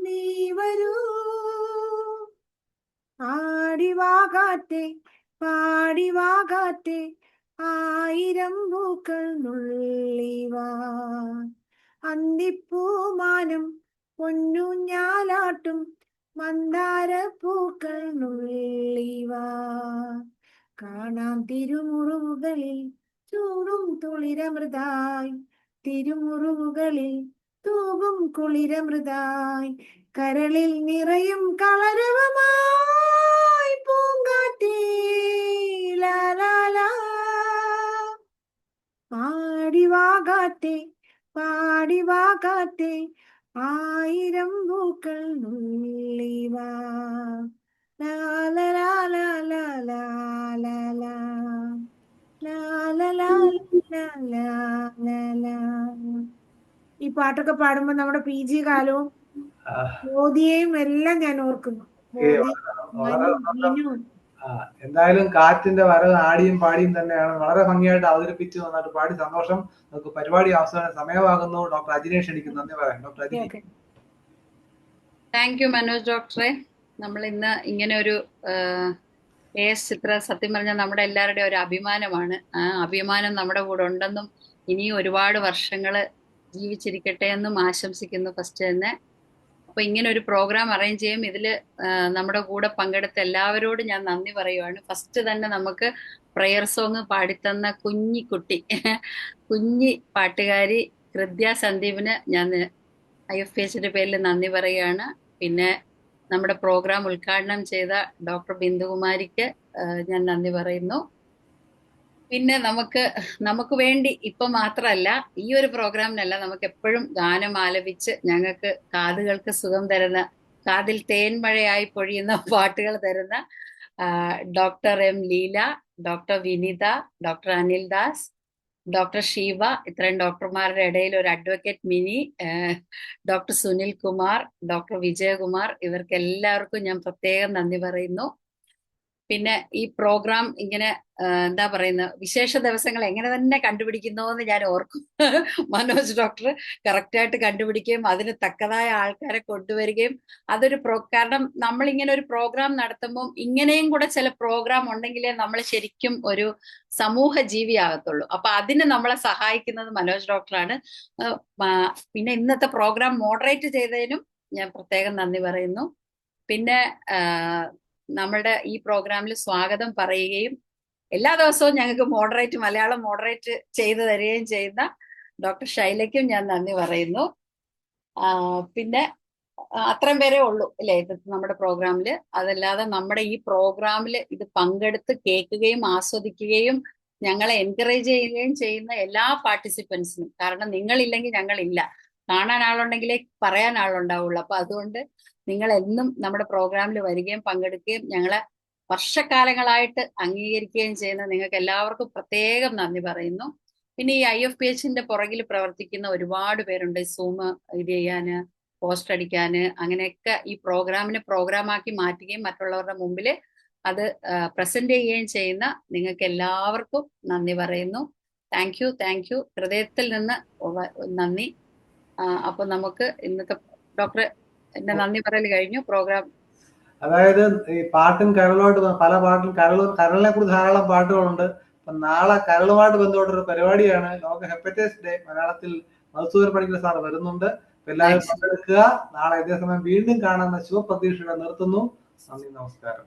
നീ വരൂ ആടിവാ കാറ്റേ പാടിവാ കാറ്റേ ആയിരം പൂക്കൾ നുള്ളിവാ അന്തിപ്പൂമാനം പൊന്നൂഞ്ഞാലാട്ടും മന്ദാരപ്പൂക്കൾ നുള്ളിവാ കാണാം തിരുമുറിവുകളിൽ ചൂടും തുളിരമൃതായി തിരുമുറിവുകളിൽ തൂകും കുളിരമൃതായി കരളിൽ നിറയും കളരവമായി പൂങ്കാറ്റേ ലാലാ പാടിവാ കാറ്റേ പാടിവാ കാറ്റേ ആയിരം പൂക്കൾ നുള്ളിവാ ലാലാ ലാലാ ലാലാ ലാലാ ലാലാ ലാലാ. ഈ പാട്ടൊക്കെ പാടുമ്പോ നമ്മുടെ PG കാലവും മോദിയെയും എല്ലാം ഞാൻ ഓർക്കുന്നു. എന്തായാലും കാറ്റിന്റെ വരവ് ആടിയും പാടിയും തന്നെയാണ്. വളരെ ഭംഗിയായിട്ട് അവതരിപ്പിച്ചു, നന്നായിട്ട് പാടി. സന്തോഷം. നമുക്ക് പരിപാടി അവസാന സമയമാകുന്നു. ഡോക്ടർ അജിനെ ക്ഷണിക്കുന്നു. നന്ദി പറയാം. Doctor Aji. Thank you Manoj ഡോക്ടറെ. നമ്മൾ ഇന്ന് ഇങ്ങനെ ഒരു AS ചിത്ര സത്യം പറഞ്ഞാൽ നമ്മുടെ എല്ലാവരുടെയും ഒരു അഭിമാനമാണ്. ആ അഭിമാനം നമ്മുടെ കൂടെ ഉണ്ടെന്നും ഇനിയും ഒരുപാട് വർഷങ്ങൾ ജീവിച്ചിരിക്കട്ടെ എന്നും ആശംസിക്കുന്നു ഫസ്റ്റ് തന്നെ. അപ്പൊ ഇങ്ങനെ ഒരു പ്രോഗ്രാം അറേഞ്ച് ചെയ്യും. ഇതിൽ നമ്മുടെ കൂടെ പങ്കെടുത്ത എല്ലാവരോടും ഞാൻ നന്ദി പറയുവാണ്. ഫസ്റ്റ് തന്നെ നമുക്ക് പ്രയർ സോങ് പാടിത്തന്ന കുഞ്ഞിക്കുട്ടി, കുഞ്ഞി പാട്ടുകാരി ഹൃദ്യ സന്ദീപിന് ഞാൻ IFPHന്റെ പേരിൽ നന്ദി പറയുകയാണ്. പിന്നെ നമ്മുടെ പ്രോഗ്രാം ഉദ്ഘാടനം ചെയ്ത ഡോക്ടർ ബിന്ദുകുമാരിക്ക് ഞാൻ നന്ദി പറയുന്നു. പിന്നെ നമുക്ക് വേണ്ടി ഇപ്പൊ മാത്രമല്ല, ഈ ഒരു പ്രോഗ്രാമിനല്ല, നമുക്ക് എപ്പോഴും ഗാനം ആലപിച്ച് ഞങ്ങൾക്ക് കാതുകൾക്ക് സുഖം തരുന്ന, കാതിൽ തേൻമഴയായി പൊഴിയുന്ന പാട്ടുകൾ തരുന്ന doctor M Leela, doctor Vinitha, doctor Anil Das, doctor Sheeba, ഇത്രയും ഡോക്ടർമാരുടെ ഇടയിൽ ഒരു advocate mini, doctor Sunil Kumar, doctor Vijayakumar, ഇവർക്ക് എല്ലാവർക്കും ഞാൻ പ്രത്യേകം നന്ദി പറയുന്നു. പിന്നെ ഈ പ്രോഗ്രാം ഇങ്ങനെ എന്താ പറയുന്ന വിശേഷ ദിവസങ്ങൾ എങ്ങനെ തന്നെ കണ്ടുപിടിക്കുന്നു എന്ന് ഞാൻ ഓർക്കും. മനോജ് ഡോക്ടർ കറക്റ്റായിട്ട് കണ്ടുപിടിക്കുകയും അതിന് തക്കതായ ആൾക്കാരെ കൊണ്ടുവരികയും അതൊരു കാരണം നമ്മളിങ്ങനെ ഒരു പ്രോഗ്രാം നടത്തുമ്പം ഇങ്ങനെയും കൂടെ ചില പ്രോഗ്രാം ഉണ്ടെങ്കിലേ നമ്മൾ ശരിക്കും ഒരു സമൂഹ ജീവിയാകത്തുള്ളൂ. അപ്പൊ അതിന് നമ്മളെ സഹായിക്കുന്നത് മനോജ് ഡോക്ടറാണ്. പിന്നെ ഇന്നത്തെ പ്രോഗ്രാം മോഡറേറ്റ് ചെയ്തതിനും ഞാൻ പ്രത്യേകം നന്ദി പറയുന്നു. പിന്നെ നമ്മളുടെ ഈ പ്രോഗ്രാമിൽ സ്വാഗതം പറയുകയും എല്ലാ ദിവസവും ഞങ്ങൾക്ക് മലയാളം മോഡറേറ്റ് ചെയ്തു തരികയും ചെയ്യുന്ന ഡോക്ടർ ഷൈലയ്ക്കും ഞാൻ നന്ദി പറയുന്നു. പിന്നെ അത്രയും പേരേ ഉള്ളൂ അല്ലേ ഇത് നമ്മുടെ പ്രോഗ്രാമില്. അതല്ലാതെ നമ്മുടെ ഈ പ്രോഗ്രാമിൽ ഇത് പങ്കെടുത്ത് കേൾക്കുകയും ആസ്വദിക്കുകയും ഞങ്ങളെ എൻകറേജ് ചെയ്യുകയും ചെയ്യുന്ന എല്ലാ പാർട്ടിസിപ്പൻസിനും, കാരണം നിങ്ങളില്ലെങ്കിൽ ഞങ്ങളില്ല, കാണാൻ ആളുണ്ടെങ്കിലേ പറയാൻ ആളുണ്ടാവുള്ളൂ. അപ്പൊ അതുകൊണ്ട് നിങ്ങൾ എന്നും നമ്മുടെ പ്രോഗ്രാമിൽ വരികയും പങ്കെടുക്കുകയും ഞങ്ങളെ വർഷക്കാലങ്ങളായിട്ട് അംഗീകരിക്കുകയും ചെയ്യുന്ന നിങ്ങൾക്ക് എല്ലാവർക്കും പ്രത്യേകം നന്ദി പറയുന്നു. പിന്നെ ഈ IFPHന്റെ പുറകിൽ പ്രവർത്തിക്കുന്ന ഒരുപാട് പേരുണ്ട്. സൂം ഇത് ചെയ്യാന്, പോസ്റ്റ് അടിക്കാന്, അങ്ങനെയൊക്കെ ഈ പ്രോഗ്രാമിനെ പ്രോഗ്രാമാക്കി മാറ്റുകയും മറ്റുള്ളവരുടെ മുമ്പിൽ അത് പ്രസന്റ് ചെയ്യുകയും ചെയ്യുന്ന നിങ്ങൾക്ക് എല്ലാവർക്കും നന്ദി പറയുന്നു. താങ്ക് യു ഹൃദയത്തിൽ നിന്ന് നന്ദി. അപ്പൊ നമുക്ക് ഇന്നത്തെ ഡോക്ടർ എന്റെ നന്ദി പറയൽ കഴിഞ്ഞു. പ്രോഗ്രാം അതായത് ഈ പാട്ടും കരളുമായിട്ട് പല പാട്ടും കരളിനെ കുറിച്ച് ധാരാളം പാട്ടുകളുണ്ട്. അപ്പൊ നാളെ കരളുമായിട്ട് ബന്ധപ്പെട്ടൊരു പരിപാടിയാണ് ലോക ഹെപ്പറ്റൈറ്റിസ് ഡേ. മലയാളത്തിൽ മധുസൂദൻ പണിക്കർ സാർ വരുന്നുണ്ട്. എല്ലാവരും പങ്കെടുക്കുക. നാളെ ഇതേ സമയം വീണ്ടും കാണുന്ന ശുഭപ്രതീക്ഷയോടെ നിർത്തുന്നു. നന്ദി, നമസ്കാരം.